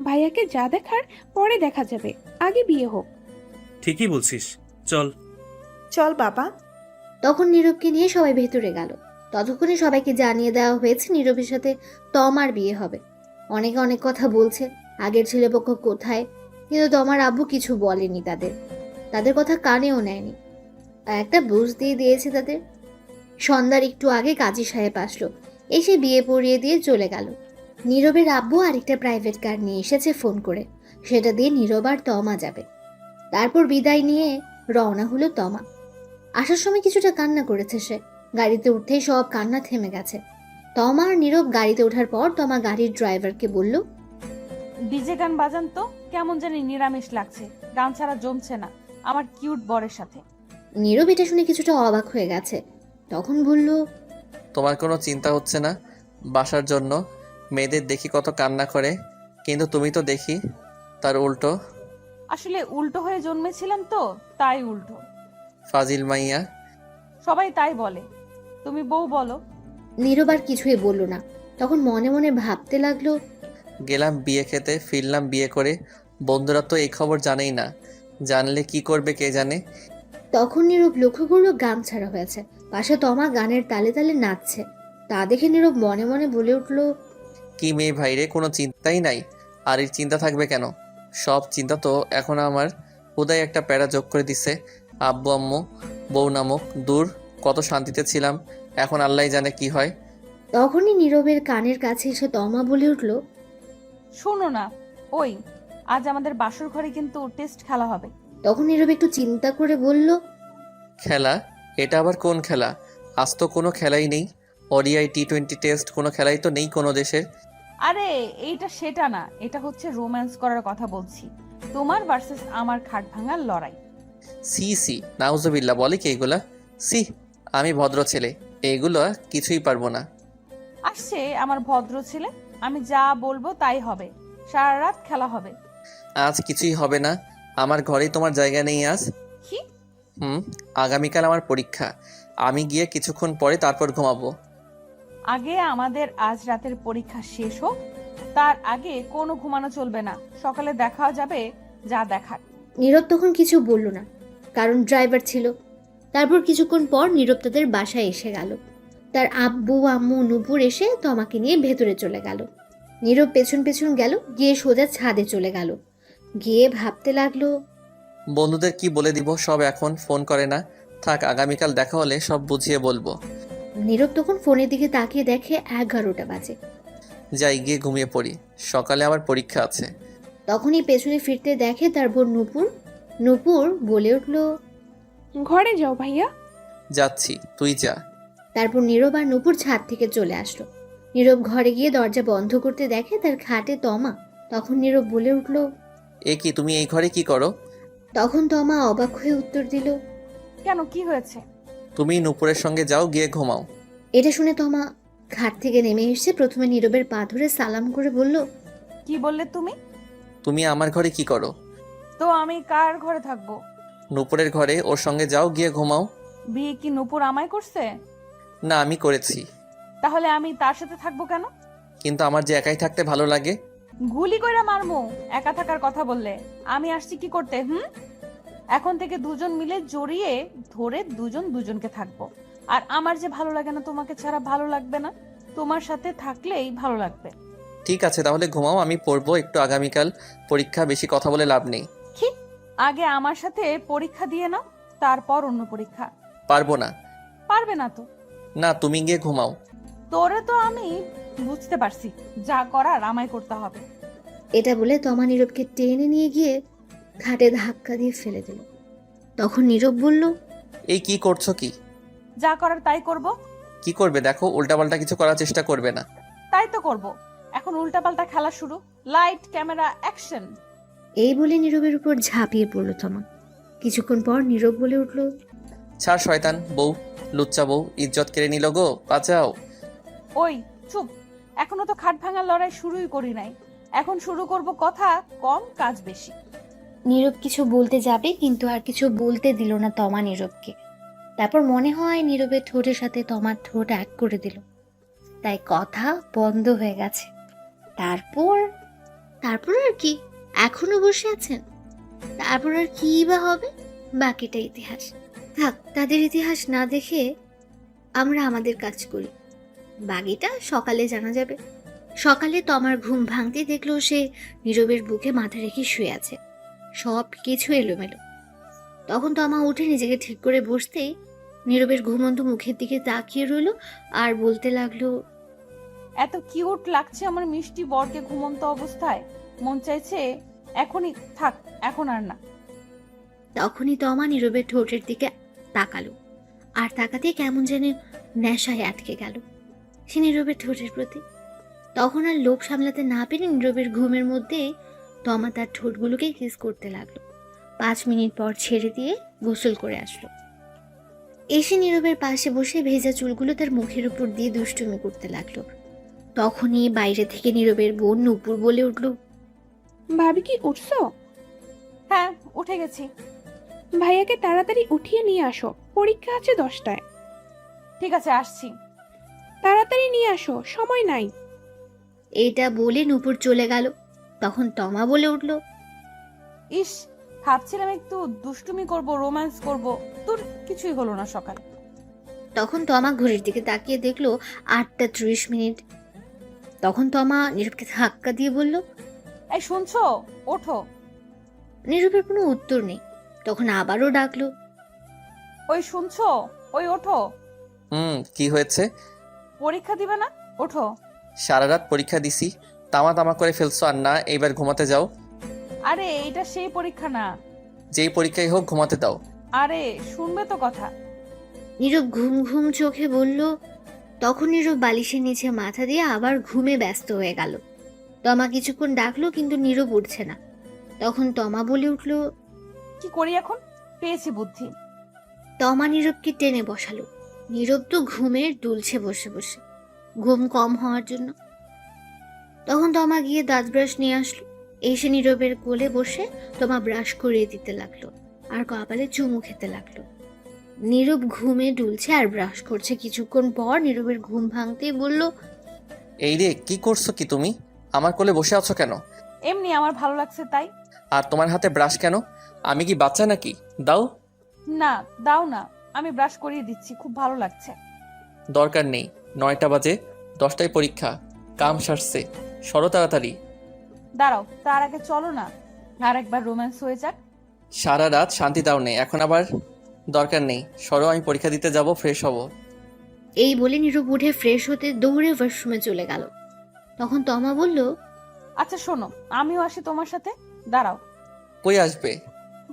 ভাইয়াকে যা দেখার পরে দেখা যাবে, আগে বিয়ে হোক। ঠিকই বলছিস, চল। চল বাবা। তখন নীরবকে নিয়ে সবাই ভেতরে গেল। ততক্ষণে সবাইকে জানিয়ে দেওয়া হয়েছে নীরবের সাথে তমার বিয়ে হবে। অনেকে অনেক কথা বলছে, আগের ছেলেপক্ষ কোথায়, কিন্তু তমার আব্বু কিছু বলেনি তাদের কথা কানেও নেয়নি। আর একটা বুঝ দিয়ে দিয়েছে তাদের। সন্ধ্যার একটু আগে কাজী সাহেব আসলো, এসে বিয়ে পড়িয়ে দিয়ে চলে গেল। নীরবের আব্বু আরেকটা প্রাইভেট কার নিয়ে এসেছে ফোন করে, সেটা দিয়ে নীরব আর তমা যাবে। তারপর বিদায় নিয়ে রওনা হলো তমা। আসার সময় কিছুটা কান্না করেছে সে। গাড়িতে উঠতেই সব কান্না থেমে গেছে। তমা আর নীরব গাড়িতে ওঠার পর তমা গাড়ির ড্রাইভারকে বলল, ডিজে গান বাজান তো, কেমন জানি নিরামিষ লাগছে, গান ছাড়া জমছে না আমার কিউট বরের সাথে। নীরব এটা শুনে কিছুটা অবাক হয়ে গেছে। তখন বলল, তোমার কোনো চিন্তা হচ্ছে না বাসার জন্য? মেয়েদের দেখি কত কান্না করে, কিন্তু তুমি তো দেখি তার উল্টো। আসলে উল্টো হয়ে জন্মেছিলাম তো, তাই উল্টো। ফাজিল মাইয়া। সবাই তাই বলে, তুমি বউ বলো। নীরব আর কিছুই বলল না। তখন মনে মনে ভাবতে লাগলো, গেলাম বিয়ে খেতে, ফিরলাম বিয়ে করে। বন্ধুরা তো এই খবর জানেই না, জানলে কি করবে কে জানে। তখন নীরব লক্ষ্য করলো গান ছাড়া হয়েছে, পাশে তমা গানের তালে তালে নাচছে। তা দেখে নীরব মনে মনে বলে উঠল, কি মেয়ে ভাইরে, কোনো চিন্তাই নাই। আর এর চিন্তা থাকবে কেন? সব চিন্তা তো এখন আমার উদয় একটা প্যারা যোগ করে দিছে। আব্বু আম্মু বউ নামক, দূর কত শান্তিতে ছিলাম, এখন আল্লাহ জানে কি হয়। তখনই নীরবের কানের কাছে এসে তমা বলে উঠল, শোনো না, ওই আজ আমাদের বাসর ঘরে কিন্তু টেস্ট খেলা হবে। তখন নীরব একটু চিন্তা করে বলল, খেলা? এটা আবার কোন খেলা? আজ তো কোনো খেলাই নেই। ওডিআই T20 টেস্ট কোনো খেলাই তো নেই কোনো দেশের। আরে এইটা সেটা না, এটা হচ্ছে রোম্যান্স করার কথা বলছি, তোমার ভার্সেস আমার খাট ভাঙার লড়াই। সি সি, নাউজুবিল্লাহ, বলে কি এগুলা? সি, আমি ভদ্র ছেলে, এগুলো কিছুই পারবো না। আসছে আমার ভদ্র ছেলে, আমি যা বলবো তাই হবে, সারা রাত খেলা হবে। আজ কিছুই হবে না, আমার ঘরেই তোমার জায়গা নেই আজ। কি? আগামীকাল আমার পরীক্ষা, আমি গিয়ে কিছুক্ষণ পরে তারপর ঘুমাবো। আগে আমাদের আজ রাতের পরীক্ষা শেষ হোক, তার আগে কোনো ঘুমানো চলবে না, সকালে দেখা যাবে যা দেখার। নীরব তখন কিছু বলল না, কারণ ড্রাইভার ছিল। তারপর কিছুক্ষণ পর নীরব তাদের বাসায় এসে গেল। তার আব্বু আম্মু নূপুর এসে তমাকে নিয়ে ভেতরে চলে গেল। নীরব পেছন পেছন গেল, গিয়ে সোজা ছাদে চলে গেল। গিয়ে ভাবতে লাগলো, বন্ধুদের কি বলে দিব, সব এখন ফোন করে না। থাক, আগামীকাল দেখা হলে সব বুঝিয়ে বলবো। নীরব তখন ফোনের দিকে তাকিয়ে দেখে 11টা বাজে। যাই, গিয়ে ঘুমিয়ে পড়ি, সকালে আবার পরীক্ষা আছে। তখনই পেছনে ফিরতে দেখে তার বোন নূপুর। নূপুর বলে উঠল, ঘরে যাও ভাইয়া। যাচ্ছি, তুই যা। তারপর নীরব আর নূপুর ছাদ থেকে চলে আসলো। নীরব ঘরে গিয়ে দরজা বন্ধ করতে দেখে তার খাটে তমা। তখন নীরব বলে উঠল, এ কি, তুমি এই ঘরে কি করো? তখন তমা অবাক হয়ে উত্তর দিল, কেন, কি হয়েছে? তুমি নূপুরের সঙ্গে যাও, গিয়ে ঘুমাও। এটা শুনে তমা খাট থেকে নেমে এসে প্রথমে নীরবের পা ধরে সালাম করে বলল, কি বললে তুমি? তুমি আমার ঘরে কি করো? তো আমি কার ঘরে থাকবো? নূপুরের ঘরে, ওর সঙ্গে যাও, গিয়ে ঘুমাও। বিয়ে কি নূপুর আমায় করছে? না, আমি করেছি। তাহলে আমি তার সাথে থাকবো কেন? কিন্তু আমার যে একাই থাকতে ভালো লাগে। গুলি কইরা মারমু একা থাকার কথা বললে। আমি আসছি কি করতে? এখন থেকে দুজন মিলে জড়িয়ে ধরে দুজন দুজনকে থাকবো। আর আমার যে ভালো লাগে না তোমাকে ছাড়া ভালো লাগবে না, তোমার সাথে থাকলেই ভালো লাগবে। ঠিক আছে, তাহলে ঘুমাও, আমি পড়বো একটু, আগামীকাল পরীক্ষা, বেশি কথা বলে লাভ নেই। কি, আগে আমার সাথে পরীক্ষা দিয়ে নাও, তারপর অন্য পরীক্ষা। পারবো না। পারবে না তো? না, তুমি গিয়ে ঘুমাও। তোরে তো আমি বুঝতে পারছি, যা করার আমায় করতে হবে। এটা বলে তমা নীরবকে টেনে নিয়ে গিয়ে খাটে ধাক্কা দিয়ে ফেলে দিল। তখন নীরব বলল, এই কি করছো কি? যা করার তাই করব। কি করবে দেখো, উল্টাপাল্টা কিছু করার চেষ্টা করবে না। তাই তো করব। এখন উল্টাপাল্টা খেলা শুরু। Light, camera, action. এই বলে নীরবের উপর ঝাঁপিয়ে পড়ল তমা। কিছুক্ষণ পর নীরব বলে উঠল, ছাড় শয়তান বউ, লুচ্চা বউ, ইজ্জত কেড়ে নিল গো, বাঁচাও। ওই চুপ, এখনো তো খাট ভাঙার লড়াই শুরুই করি নাই। এখন শুরু করব কথা কম, কাজ বেশি। নীরব কিছু বলতে যাবে, কিন্তু আর কিছু বলতে দিল না তমা নীরবকে। তারপর মনে হয় নীরবের ঠোঁটের সাথে তমার ঠোঁট এক করে দিল, তাই কথা বন্ধ হয়ে গেছে। তারপর তারপর আর কি, এখনো বসে আছেন? তারপর আর কি বা হবে? বাকিটা ইতিহাস। থাক, তাদের ইতিহাস না দেখে আমরা আমাদের কাজ করি, বাকিটা সকালে জানা যাবে। সকালে তমার ঘুম ভাঙতে দেখলো সে নীরবের বুকে মাথা রেখে শুয়ে আছে, সব কিছু এলোমেলো। তখন তমা উঠে নিজেকে ঠিক করে বসতেই নীরবের ঘুমন্ত মুখের দিকে তাকিয়ে রইল আর বলতে লাগলো, এত কিউট লাগছে আমার মিষ্টি বরকে ঘুমন্ত অবস্থায়, মন চাইছে এখনই থাক, এখন আর না। তখনই তমা নীরবের ঠোঁটের দিকে তাকালো, আর তাকাতে কেমন যেন নেশায় আটকে গেল সে নীরবের ঠোঁটের প্রতি। তখন আর লোভ সামলাতে না পেরে নীরবের ঘুমের মধ্যে তমা তার ঠোঁটগুলোকে কিস করতে লাগলো। 5 মিনিট পর ছেড়ে দিয়ে গোসল করে আসলো। এসে নীরবের পাশে বসে ভেজা চুলগুলো তার মুখের উপর দিয়ে দুষ্টুমি করতে লাগলো। তখনই বাইরে থেকে নীরবের বোন নূপুর বলে উঠল, ভাবি কি উঠছো? হ্যাঁ, উঠে গেছি। ভাইয়াকে তাড়াতাড়ি উঠিয়ে নিয়ে আসো, পরীক্ষা আছে 10টায়। ঠিক আছে, আসছি। তাড়াতাড়ি নিয়ে আসো, সময় নাই। এটা বলে নূপুর চলে গেল। তখন তমা বলে উঠল, ইস, ভাবছিলাম একটু দুষ্টুমি করব, রোম্যান্স করব, তোর কিছুই হলো না সকাল। তখন তমা ঘড়ির দিকে তাকিয়ে দেখলো 8টা 30 মিনিট। তখন তমা নীরবকে ধাক্কা দিয়ে বলল, এই শুনছো, ওঠো। নীরবের কোনো উত্তর নেই। তখন আবারও ডাকলো, ওই শুনছো, ওই ওঠো। কি হয়েছে? পরীক্ষা দিবে না? ওঠো। সারা রাত পরীক্ষা দিছি, তামা তামা করে ফেলছো আর না, এইবার ঘুমাতে যাও। আরে এটা সেই পরীক্ষা না। যেই পরীক্ষাই হোক, ঘুমাতে দাও। আরে শুনবে তো কথা। নীরব ঘুম ঘুম চোখে বলল। তখন নীরব বালিশের নিচে মাথা দিয়ে আবার ঘুমে ব্যস্ত হয়ে গেল। তমা কিছুক্ষণ ডাকলো, কিন্তু নীরব উঠছে না। তখন তমা বলে উঠল, কি করি এখন? পেয়েছি বুদ্ধি। তমা নীরবকে টেনে বসালো। নীরব তো ঘুমে দুলছে বসে বসে, ঘুম কম হওয়ার জন্য। তখন তমা গিয়ে দাঁত ব্রাশ নিয়ে আসলো। এসে নীরবের কোলে বসে তমা ব্রাশ করিয়ে দিতে লাগলো আর কপালে চুমু খেতে লাগলো। নীরব ঘুমে ডুলছে আর ব্রাশ করছে। কিছুক্ষণ পর নীরবের ঘুম ভাঙতেই বলল, এই রে, কি করছো কি তুমি? আমার কোলে বসে আছো কেন? এমনি আমার ভালো লাগছে তাই। আর তোমার হাতে ব্রাশ কেন? আমি কি বাচ্চা নাকি? দাও। না, দাও না, আমি ব্রাশ করিয়ে দিচ্ছি, খুব ভালো লাগছে। দরকার নেই, 9টা বাজে, 10টায় পরীক্ষা। কাম সারছে, সরো তাড়াতাড়ি। দাঁড়াও, তার আগে চলো না আর একবার রোম্যান্স হয়ে যাক। সারা রাত শান্তি দাও নেই, এখন আবার দরকার নেই, সরো, আমি পরীক্ষা দিতে যাব, ফ্রেশ হব। এই বলে নীরব উঠে ফ্রেশ হতে দৌড়ে ওয়াশরুমে চলে গেল। তখন তমা বলল, আচ্ছা শোনো, আমিও আসি তোমার সাথে। দাঁড়াও। কই আসবে?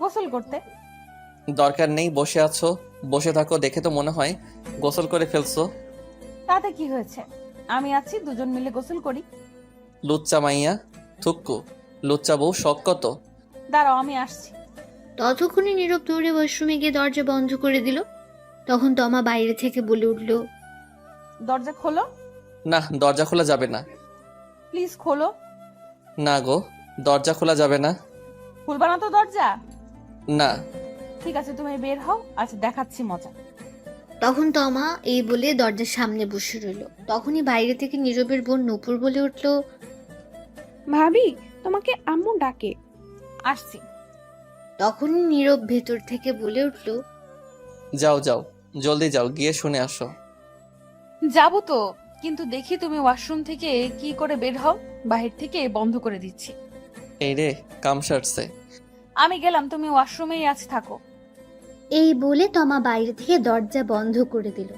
গোসল করতে। দরকার নেই, বসে আছো, বসে থাকো, দেখে তো মনে হয় গোসল করে ফেলছো। তাতে কি হয়েছে, আমি আছি, দুজন মিলে গোসল করি। লুচ্চা মাইয়া, থুক্কু, লুচ্চা বউ, শখ কত। দাঁড়াও, আমি আসছি। ততক্ষণে নীরব দৌড়ে ওয়াশরুমে গিয়ে দরজা বন্ধ করে দিল। তখন তমা বাইরে থেকে বলে উঠল, দরজা খোলো, না, দরজা খোলা যাবে না। প্লিজ খোলো। না গো, দরজা খোলা যাবে না। খুলবা না তো দরজা? না। ঠিক আছে, তুমি বের হও, আচ্ছা দেখাচ্ছি মজা। তখন তমা এই বলে দরজার সামনে বসে রইল। তখনই বাইরে থেকে নীরবের বোন নূপুর বলে উঠল, ভাবি, তোমাকে আম্মু ডাকে। আসছি। তখনই নীরব ভেতর থেকে বলে উঠল, যাও যাও, জলদি যাও, গিয়ে শুনে আসো। যাবো তো, কিন্তু দেখি তুমি ওয়াশরুম থেকে কি করে বের হও, বাহির থেকে বন্ধ করে দিচ্ছি। এই রে, কাম সারছে। আমি গেলাম, তুমি ওয়াশরুমেই আজ থাকো। এই বলে তমা বাইরে থেকে দরজা বন্ধ করে দিল।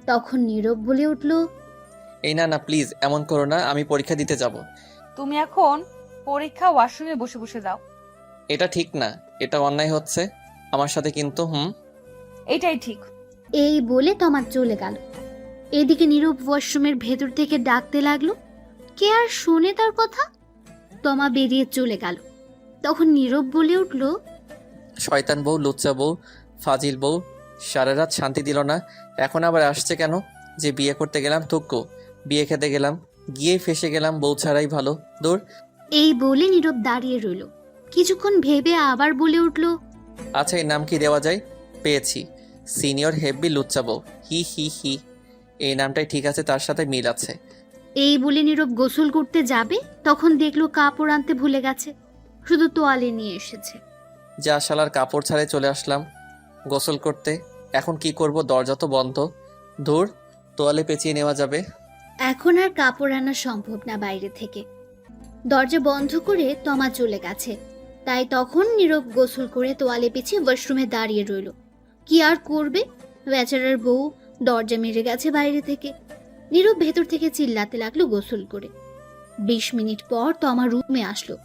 তখন নীরব বলে উঠল, এই না না, প্লিজ এমন করো না, আমি পরীক্ষা দিতে যাব। তুমি এখন পরীক্ষা ওয়াশরুমে বসে বসে দাও। এটা ঠিক না, এটা অন্যায় হচ্ছে আমার সাথে কিন্তু। এটাই ঠিক। এই বলে তমা চলে গেল। এদিকে নীরব ওয়াশরুমের ভেতর থেকে ডাকতে লাগলো, কে আর শোনে তার কথা। তমা বেরিয়ে চলে গেল। তখন নীরব বলে উঠল, শয়তান বউ, লুচ্চা বউ, ফাজিল বউ, সারা রাত শান্তি দিল না, এখন আবার আসছে কেন? যে বিয়ে করতে গেলাম থুক্কু, বিয়ে খেতে গেলাম, গিয়ে ফেসে গেলাম, বউ ছাড়াই ভালো, দূর। এই বলে নীরব দাঁড়িয়ে রইল। কিছুক্ষণ ভেবে আবার বলে উঠল, আচ্ছা, এই নাম কি দেওয়া যায়? পেয়েছি, সিনিয়র হেব্বি লুচ্চা বউ, হি হি হি। এই নামটাই ঠিক আছে, তার সাথে মিল আছে। এই বলে নীরব গোসল করতে যাবে, তখন দেখলো কাপড় আনতে ভুলে গেছে, শুধু তোয়ালে নিয়ে এসেছে। যা শালার, কাপড় ছাড়াই চলে আসলাম গোসল করতে, এখন কি করব, দরজা তো বন্ধ, ধুর, তোয়ালে পেঁচিয়ে নেওয়া যাবে। এখন আর কাপড় আনা সম্ভব না বাইরে থেকে। দরজা বন্ধ করে তমা চলে গেছে। তাই তখন নীরব গোসল করে তোয়ালে পেঁচিয়ে ওয়াশরুমে দাঁড়িয়ে রইল। কি আর করবে, বেচারার বউ দরজা মেরে গেছে বাইরে থেকে। নীরব ভেতর থেকে চিল্লাতে লাগলো গোসল করে। 20 মিনিট পর তমা রুমে আসলো।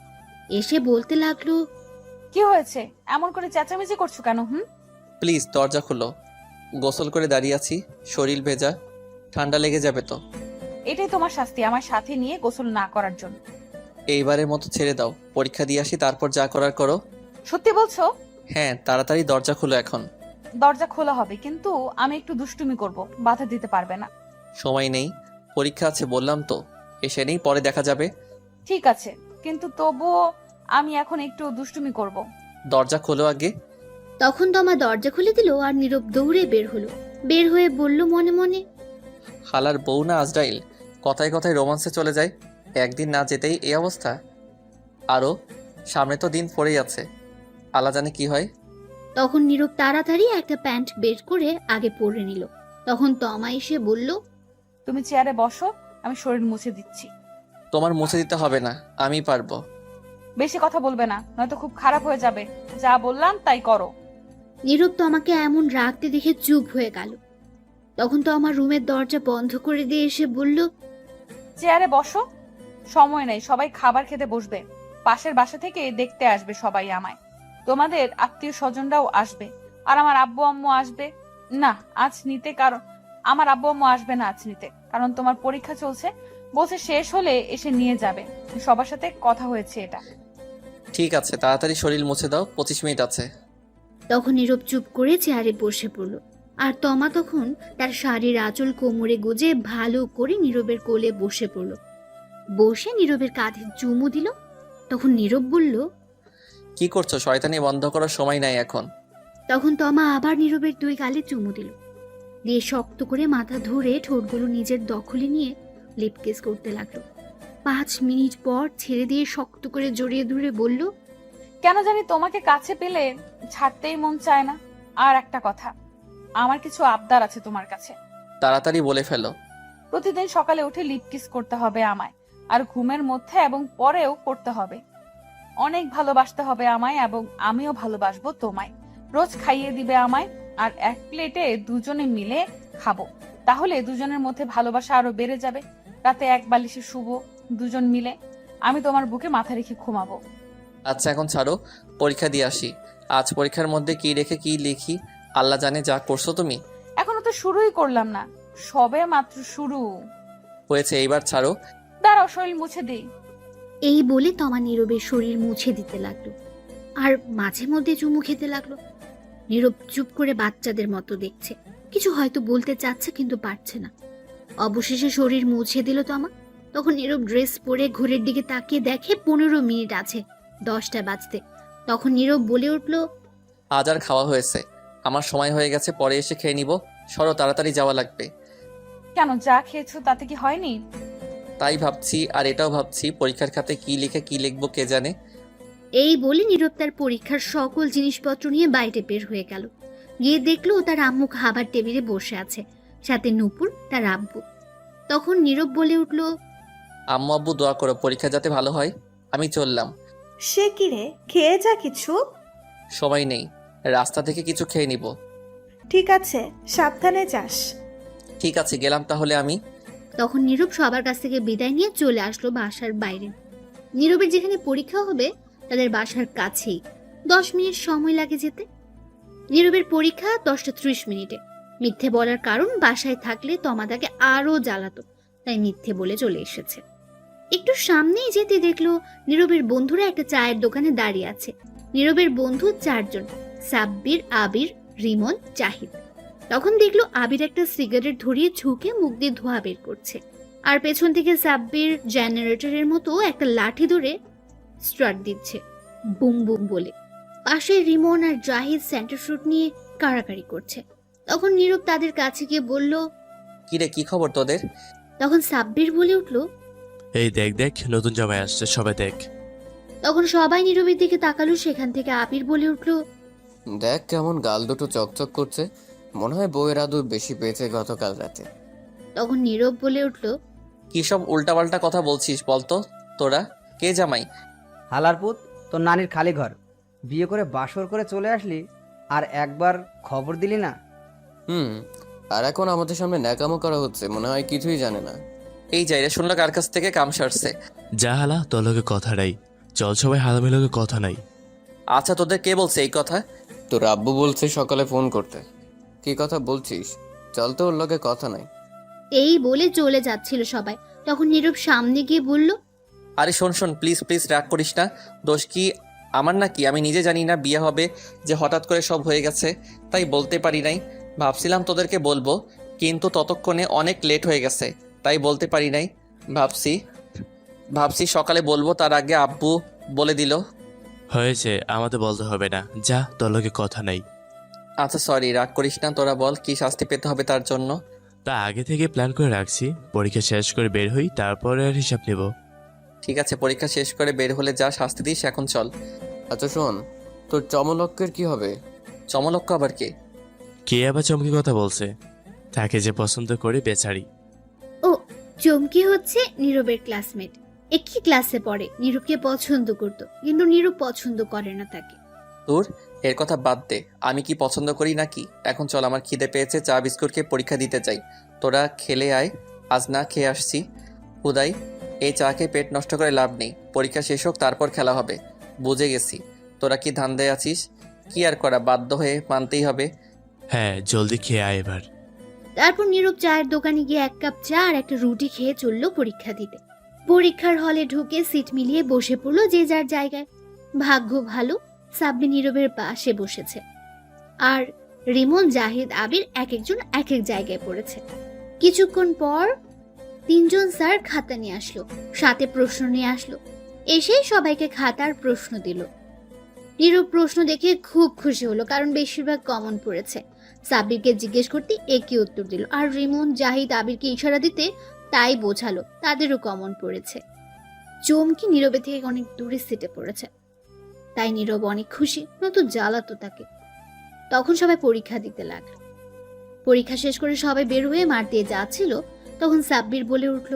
এসে বলতে লাগলো, কি হয়েছে, এমন করে চেঁচামেচি করছো কেন? প্লিজ দরজা খুলো, গোসল করে দাঁড়িয়ে আছি, শরীর ভেজা, ঠান্ডা লেগে যাবে তো। এটাই তোমার শাস্তি, আমার সাথে নিয়ে গোসল না করার জন্য। এইবারের মতো ছেড়ে দাও, পরীক্ষা দিয়ে আসি, তারপর যা করার করো। সত্যি বলছো? হ্যাঁ, তাড়াতাড়ি দরজা খুলো এখন। দরজা খোলা হবে, কিন্তু আমি একটু দুষ্টুমি করব, বাধা দিতে পারবে না। সময় নেই, পরীক্ষা আছে বললাম তো, এসে নেই, পরে দেখা যাবে। ঠিক আছে, কিন্তু তবুও আমি এখন একটু দুষ্টুমি করব। দরজা খোলো আগে। তখন তমা দরজা খুলে দিল আর নীরব দৌড়ে বের হলো। বের হয়ে বলল মনে মনে, হালার বউ না আজরাইল, কথায় কথায় রোমান্সে চলে যায়, একদিন না যেতেই এই অবস্থা। আরও সামনে তো দিন পড়েই আছে, আল্লাহ জানে কি হয়। তখন নীরব তাড়াতাড়ি একটা প্যান্ট বের করে আগে পরে নিল। তখন তমা এসে বলল, তুমি চেয়ারে বসো, আমি শরীর মুছে দিচ্ছি। তোমার মুছে দিতে হবে না, আমি পারবো। বেশি কথা বলবে না, নয়তো খুব খারাপ হয়ে যাবে। যা বললাম তাই করো। নীরব তমাকে এমন রাগতে দেখে চুপ হয়ে গেল। তখন তো আমার রুমের দরজা বন্ধ করে দিয়ে এসে বলল, চেয়ারে বসো, সময় নেই, সবাই খাবার খেতে বসবে। পাশের বাসা থেকে দেখতে আসবে সবাই আমায়, তোমাদের আত্মীয় স্বজনরাও আসবে, আর আমার আব্বু আম্মু আসবে না আজ নিতে, কারণ আমার আব্বু আম্মু আসবে না আজ নিতে, কারণ তোমার পরীক্ষা চলছে, বলছে শেষ হলে এসে নিয়ে যাবে। সবার সাথে কথা হয়েছে এটা। ঠিক আছে, তাড়াতাড়ি শরীর মুছে দাও, 25 মিনিট আছে। তখন নীরব চুপ করে চেয়ারে বসে পড়ল। আর তমা তখন তার শাড়ির আঁচল কোমরে গুজে ভালো করে নীরবের কোলে বসে পড়ল। বসে নীরবের কাঁধে চুমু দিল। তখন নীরব বলল, কি করছো, শয়তানি বন্ধ করার সময় নাই এখন। তখন তমা আবার নীরবের 2 গালে চুমু দিল, দিয়ে শক্ত করে মাথা ধরে ঠোঁটগুলো নিজের দখলে নিয়ে লিপ কিস করতে লাগলো। 5 মিনিট পর ছেড়ে দিয়ে শক্ত করে জড়িয়ে ধরে বলল, কেন জানি তোমাকে কাছে পেলে ছাড়তেই মন চায় না। আর একটা কথা, আমার কিছু আবদার আছে তোমার কাছে। তাড়াতাড়ি বলে ফেলো। প্রতিদিন সকালে উঠে লিপ কিস করতে হবে আমায়, আর ঘুমের মধ্যে এবং পরেও করতে হবে। অনেক ভালোবাসতে হবে আমায় এবং আমিও ভালোবাসবো তোমায়। রোজ খাইয়ে দিবে আমায়, আর এক প্লেটে দুজনে মিলে খাবো। তাহলে দুজনের মধ্যে ভালোবাসা আরো বেড়ে যাবে। রাতে এক বালিশে শুবো দুজন মিলে, আমি তোমার বুকে মাথা রেখে ঘুমাবো। আচ্ছা এখন ছাড়ো, পরীক্ষা দিয়ে আসি। আজ পরীক্ষার মধ্যে কি রেখে কি লিখি আল্লাহ জানে। যা করছো তুমি। এখনো তো শুরুই করলাম না, সবে মাত্র শুরু। হয়েছে, এইবার ছাড়ো। দাঁড়াও, শরীর মুছে দিই। এই বলে তমা নীরবের শরীর মুছে দিতে লাগলো আর মাঝে মধ্যে চুমু খেতে লাগলো। নীরব চুপ করে বাচ্চাদের মতো দেখছে, কিছু হয়তো বলতে চাচ্ছে কিন্তু পারছে না। অবশেষে শরীর মুছে দিল তমা। তখন নীরব ড্রেস পরে ঘড়ির দিকে তাকিয়ে দেখে 15 মিনিট আছে 10টা বাজতে। তখন নীরব বলে উঠল, আজ আর খাওয়া হয়েছে, আমার সময় হয়ে গেছে, পরে এসে খেয়ে নিব। সরো, তাড়াতাড়ি যাওয়া লাগবে। কেন, যা খেয়েছো তাতে কি হয়নি? তাই ভাবছি, আর এটাও ভাবছি পরীক্ষার খাতে কি লিখে কি লিখবো কে জানে। এই বলে নীরব তার পরীক্ষার সকল জিনিসপত্র নিয়ে বাইরে বের হয়ে গেল। গিয়ে দেখলো তার আম্মু খাবার টেবিলে বসে আছে, সাথে নূপুর তার আব্বু। তখন নীরব বলে উঠল, আম্মু আব্বু দোয়া করো পরীক্ষা যাতে ভালো হয়। আমি চললাম। সে কি রে, খেয়ে যা কিছু। সময় নেই, রাস্তা থেকে কিছু খেয়ে নিব। ঠিক আছে, সাবধানে যাস। ঠিক আছে, গেলাম তাহলে আমি। তখন নীরব সবার কাছ থেকে বিদায় নিয়ে চলে আসলো বাসার বাইরে। নীরবের যেখানে পরীক্ষা হবে তাদের বাসার কাছেই, 10 মিনিট সময় লাগে যেতে। নীরবের পরীক্ষা 10টা 30 মিনিটে। মিথ্যে বলার কারণ বাসায় থাকলে তমা তাকে আরো জ্বালাতো, তাই মিথ্যে বলে চলে এসেছে। একটু সামনেই যেতে দেখলো নীরবের বন্ধুরা একটা চায়ের দোকানে দাঁড়িয়ে আছে। নীরবের বন্ধু 4 জন, সাব্বির, আবির, রিমন, জাহিদ। তখন দেখলো আবির একটা সিগারেট ধরিয়ে ঝুঁকে মুখ দিয়ে ধোঁয়া বের করছে, আর পেছন থেকে সাব্বির জেনারেটরের মতো একটা লাঠি ধরে স্টার্ট দিচ্ছে, বুম বুম বলে। পাশে রিমন আর জাহিদ সেন্টার ফ্রুট নিয়ে কাড়াকাড়ি করছে। তখন নীরব তাদের কাছে গিয়ে বলল, কিরে, কি খবর তোদের? তখন সাব্বির বলে উঠলো, এই দেখ দেখ, নতুন জামাই আসছে, সবাই দেখ। তখন সবাই নীরবের দিকে তাকালো। সেখান থেকে আবির বলে উঠলো, দেখ কেমন গাল দুটো চকচক করছে, মনে হয় বউয়ের আদর বেশি পেয়েছে গতকাল রাতে। তখন নীরব বলে উঠলো, কি সব উল্টাপাল্টা কথা বলছিস বলতো? তোরা কে জামাই? হালারপুত, তোর নানির খালি ঘর, বিয়ে করে বাসর করে চলে আসলি আর একবার খবর দিলি না। আর এখন আমাদের সামনে ন্যাকামো করা হচ্ছে, মনে হয় কিছুই জানে না। এই যাইরে শুনলো কার কাছ থেকে কাম সারছে। যা হালা, তোর লগে কথা নাই, চল সবাই হালামের লগে কথা নাই। আচ্ছা, তোদের কে বলছে এই কথা? তোর আব্বু বলছে সকালে ফোন করতে। কি কথা বলছিস? চল তো, ওর লগে কথা নাই। এই বলে চলে যাচ্ছিল সবাই। তখন নীরব সামনে গিয়ে বলল, আরে শোন শোন, প্লিজ প্লিজ রাগ করিস না। দোষ কি আমার নাকি? আমি নিজে জানি না বিয়ে হবে, যে হঠাৎ করে সব হয়ে গেছে, তাই বলতে পারি নাই। ভাবছিলাম তোদেরকে বলবো, কিন্তু ততক্ষণে অনেক লেট হয়ে গেছে, তাই বলতে পারি নাই। ভাবছি সকালে বলবো, তার আগে আব্বু বলে দিল। হয়েছে, আমাদের বলতে হবে না, যা, তোর লগে কথা নাই। আচ্ছা সরি, রাগ করিস না। তোরা বল কি শাস্তি পেতে হবে তার জন্য? তা আগে থেকে প্ল্যান করে রাখছি, পরীক্ষা শেষ করে বের হই, তারপরে আর হিসাব নেব। ঠিক আছে, পরীক্ষা শেষ করে বের হলে যা শাস্তি দিস। এখন চল। আচ্ছা শোন, তোর চমলক্কের কি হবে? চমলক্ষ আবার কে? কে আবার চমকি কথা বলছে? তাকে যে পছন্দ করি বেচারি। ও, চমকি হচ্ছে নীরবের ক্লাসমেট। একই ক্লাসে পড়ে, নীরবকে পছন্দ করতো, কিন্তু নীরব পছন্দ করে না তাকে। তোর এর কথা বাদ দে, আমি কি পছন্দ করি নাকি? এখন চল, আমার খিদে পেয়েছে, চা বিস্কুট খেয়ে পরীক্ষা দিতে চাই। তোরা খেলে আয়, আজ না খেয়ে আসছি। হুদাই এই চা খেয়ে পেট নষ্ট করে লাভ নেই। পরীক্ষা শেষ হোক, তারপর খেলা হবে। বুঝে গেছি তোরা কি ধান্দায় আছিস। কি আর করা, বাধ্য হয়ে মানতেই হবে। হ্যাঁ, জলদি খেয়ে আয় এবার। তারপর নীরব চায়ের দোকানে গিয়ে 1 কাপ চা আর একটা রুটি খেয়ে চলল পরীক্ষা দিতে। পরীক্ষার হলে ঢুকে সিট মিলিয়ে বসে পড়লো যে যার জায়গায়। ভাগ্য ভালো, সাব্বি নীরবের পাশে বসেছে, আর রিমন, জাহিদ, আবির এক একজন এক এক জায়গায় পড়েছে। কিছুক্ষণ পর 3 জন স্যার খাতা নিয়ে আসলো, সাথে প্রশ্ন নিয়ে আসলো। এসেই সবাইকে খাতার প্রশ্ন দিল। নীরব প্রশ্ন দেখে খুব খুশি হলো, কারণ বেশিরভাগ কমন পড়েছে। সাব্বিরকে জিজ্ঞেস করতে একই উত্তর দিল, আর রিমন, জাহিদ, আবিরকে ইশারা দিতে তাই বোঝালো তাদেরও কমন পড়েছে। চমকি নীরবে থেকে অনেক দূরে সিটে পড়েছে, তাই নীরব অনেক খুশি, নতুন জ্বালাতো তাকে। তখন সবাই পরীক্ষা দিতে লাগলো। পরীক্ষা শেষ করে সবাই বের হয়ে মাঠ দিয়ে যাচ্ছিল, তখন সাব্বির বলে উঠল,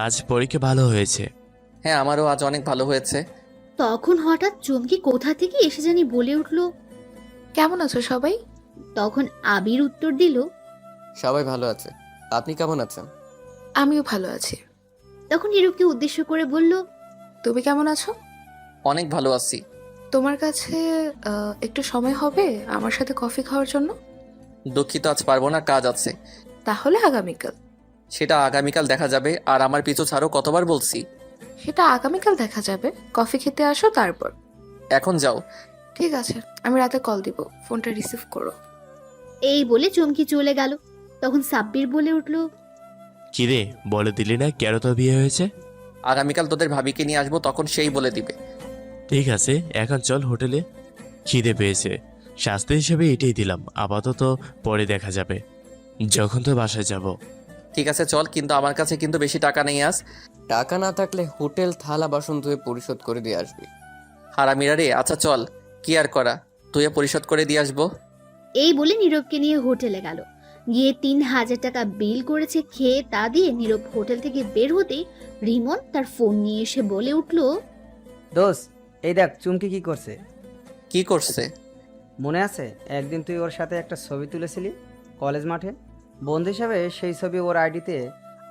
আজ পরীক্ষা ভালো হয়েছে। হ্যাঁ, আমারও আজ অনেক ভালো হয়েছে। তখন হঠাৎ চমকি কোথা থেকে এসে জানি বলে উঠল, কেমন আছো সবাই? তখন আবির উত্তর দিল, সবাই ভালো আছে, আপনি কেমন আছেন? আমিও ভালো আছি। তখন নীরবকে উদ্দেশ্য করে বলল, তুমি কেমন আছো? অনেক ভালো আছি। তোমার কাছে একটু সময় হবে আমার সাথে কফি খাওয়ার জন্য? দুঃখিত, আজ পারবো না, কাজ আছে। তাহলে আগামীকাল। সেটা আগামীকাল দেখা যাবে। আর আমার পিছু ছাড়ো, কতবার বলছি। সেটা আগামীকাল দেখা যাবে, কফি খেতে আসো তারপর। এখন যাও। ঠিক আছে, আমি রাতে কল দিব, ফোনটা রিসিভ করো। এই বলে চমকি চলে গেল। তখন সাব্বির বলে উঠল, কিরে, বলে দিলি না কেন তো বিয়ে হয়েছে? আগামীকাল তোদের ভাবিকে নিয়ে আসবো, তখন সেই বলে দিবে। ঠিক আছে, এখন চল হোটেলে, খিদে পেয়েছে। শাস্তি হিসেবে এটাই দিলাম, আপাতত পরে দেখা যাবে যখন তো বাসায় যাব। ঠিক আছে চল, কিন্তু আমার কাছে কিন্তু বেশি টাকা নেই আজ। টাকা না থাকলে হোটেল থালা বাসন ধুয়ে পরিশোধ করে দিয়ে আসবি। হারামিরা রে। আচ্ছা চল, কি আর করা, তুইও পরিশোধ করে দিয়ে আসবো। এই বলে নীরবকে নিয়ে হোটেলে গেল। গিয়ে 3,000 টাকা বিল করেছে। খেয়ে তা দিয়ে নীরব হোটেল থেকে বের হতেই রিমন তার ফোন নিয়ে এসে বলে উঠল, দোস্ত, এই দেখ চুমকি কি করছে। কি করছে? মনে আছে একদিন তুই ওর সাথে একটা ছবি তুলেছিলি কলেজ মাঠে? বন্ধু হিসাবে সেই ছবি ওর আইডিতে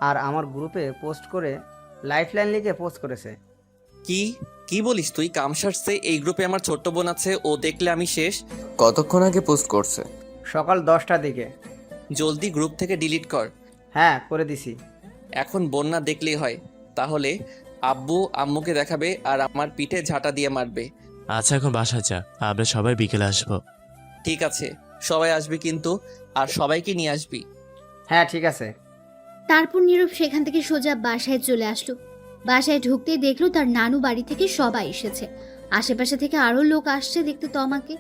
আর আমার গ্রুপে পোস্ট করে লাইফলাইন লিখে পোস্ট করেছে। কি কি বলিস তুই? কামসারছে এই গ্রুপে আমার ছোট্ট বোন আছে, ও দেখলে আমি শেষ। কতক্ষণ আগে পোস্ট করছে? সকাল 10টার দিকে। জলদি গ্রুপ থেকে ডিলিট কর। হ্যাঁ, করে দিছি। এখন বোন না দেখলেই হয়। তাহলে আব্বু আম্মুকে দেখাবে আর আমার পিঠে ঝাঁটা দিয়ে মারবে। আচ্ছা, এখন বাসা যা, আমরা সবাই বিকেলে আসবো। ঠিক আছে, সবাই আসবি কিন্তু, আর সবাইকে নিয়ে আসবি। হ্যাঁ ঠিক আছে। তারপর নীরব সেখান থেকে সোজা বাসায় চলে আসলো। বাসায় ঢুকতেই দেখলো তার নানু বাড়ি থেকে সবাই এসেছে। আশেপাশে থেকে আরো লোক আসছে দেখতে তমাকে।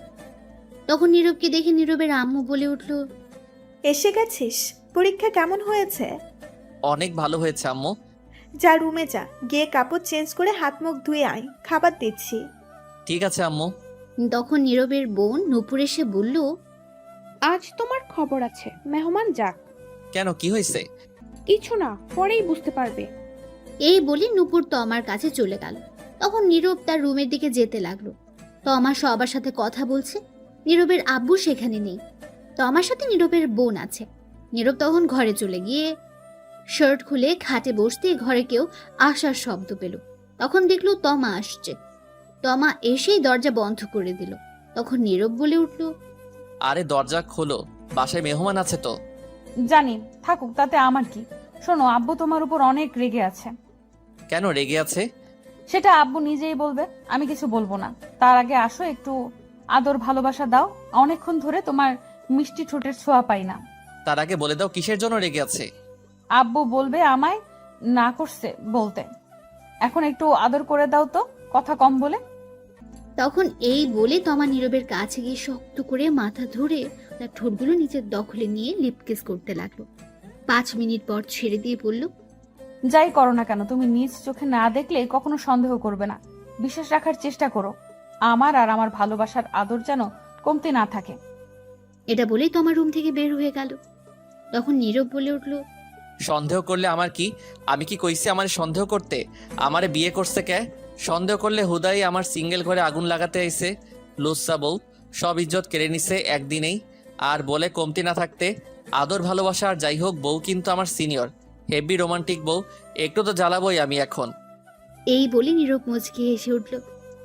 তখন নীরবকে দেখে নীরবের আম্মু বলে উঠল, এসে গেছিস? পরীক্ষা কেমন হয়েছে? অনেক ভালো হয়েছে আম্মু। যা রুমে যা, গিয়ে কাপড় চেঞ্জ করে হাত মুখ ধুয়ে আয়, খাবার দিচ্ছি। ঠিক আছে আম্মু। তখন নীরবের বোন নূপুর এসে বলল, আজ তোমার খবর আছে, মেহমান যাক। কেন, কি হয়েছে? কিছু না, পরেই বুঝতে পারবে। এই বলে নূপুর তমার কাছে চলে গেল। তখন নীরব তার রুমের দিকে যেতে লাগলো। তমা সবার সাথে কথা বলছে। নীরবের আব্বু সেখানে নেই। তমার সাথে নীরবের বোন আছে। নীরব তখন ঘরে চলে গিয়ে শার্ট খুলে খাটে বসতে ঘরে কেউ আসার শব্দ পেল। তখন দেখলো তমা আসছে। তমা এসেই দরজা বন্ধ করে দিল। তখন নীরব বলে উঠল, আরে দরজা খোলো, বাসায় মেহমান আছে তো। জানি, থাকুক, তাতে আমার কি। শোনো, আব্বু তোমার উপর অনেক রেগে আছে। কেন রেগে আছে? সেটা আব্বু নিজেই বলবে, আমি কিছু বলবো না। তার আগে আসো, একটু আদর ভালোবাসা দাও। অনেকক্ষণ ধরে তোমার মিষ্টি ঠোঁটের ছোঁয়া পাই না। তার আগে বলে দাও কিসের জন্য রেগে আছে। আব্বু বলবে আমায় না করছে বলতে। এখন একটু আদর করে দাও তো, কথা কম বলে। তখন এই বলে তমা নীরবের কাছে গিয়ে শক্ত করে মাথা ধরে তার ঠোঁটগুলো নিজের দখলে নিয়ে লিপকিস করতে লাগলো। 5 মিনিট পর ছেড়ে দিয়ে বলল, যাই করো না কেন, তুমি নিজ চোখে না দেখলে কখনো সন্দেহ করবে না। বিশ্বাস রাখার চেষ্টা করো। আমার আর আমার ভালোবাসার আদর যেন কমতে না থাকে। এটা বলেই তমা রুম থেকে বের হয়ে গেল। তখন নীরব বলে উঠল, সন্দেহ করলে আমার কি? আমি কি কইছি আমার সন্দেহ করতে? আমারে বিয়ে করছে কে? সন্দেহ করলে হুদাই আমার সিঙ্গেল ঘরে আগুন লাগাতে আইছে। লুচ্চা বউ, সব ইজ্জত কেড়ে নিছে একদিনেই। আর বলে কমতি না থাকতে আদর ভালোবাসা আর যাই হোক, বউ কিন্তু আমার সিনিয়র, হেভি রোমান্টিক বউ। একটু তো জ্বালাবই আমি এখন। এই বলে নীরব মুচকি হেসে উঠল।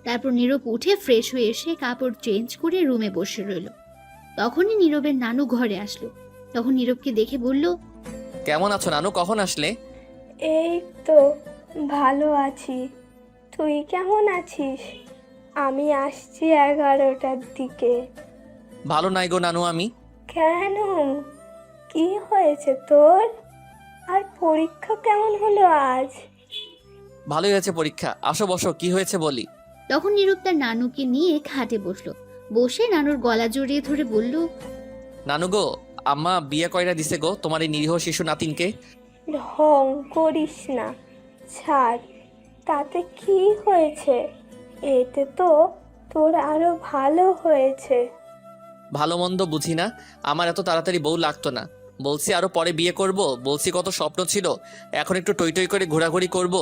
তারপর নীরব উঠে ফ্রেশ হয়ে এসে কাপড় চেঞ্জ করে রুমে বসে রইল। তখনই নীরবের নানু ঘরে আসলো। তখন নীরবকে দেখে বলল, কেমন আছো নানু, কখন আসলে? এই তো ভালো আছি, তুই কেমন আছিস? আমি আসছি 11টার দিকে। ভালো নাই গো নানু আমি। কেন, কি হয়েছে তোর? আর পরীক্ষা কেমন হলো আজ? ভালোই হয়েছে পরীক্ষা, আসো বসো, কি হয়েছে বলি। তখন নীরব তার নানুকে নিয়ে খাটে বসলো। বসে নানুর গলা জড়িয়ে ধরে বলল, নানু গো, আম্মা বিয়ে কয়রা দিছে গো তোমার এই নিরীহ শিশু নাতিনকে। ঢং করিস না, ছাড়। তাতে কি হয়েছে? এতে তো তোর আরো ভালো হয়েছে। ভালো মন্দ বুঝি না, আমার এত তাড়াতাড়ি বউ লাগতো না। বলছি আরো পরে বিয়ে করব, বলছি কত স্বপ্ন ছিল, এখন একটু টই টই করে ঘোরাঘুরি করব,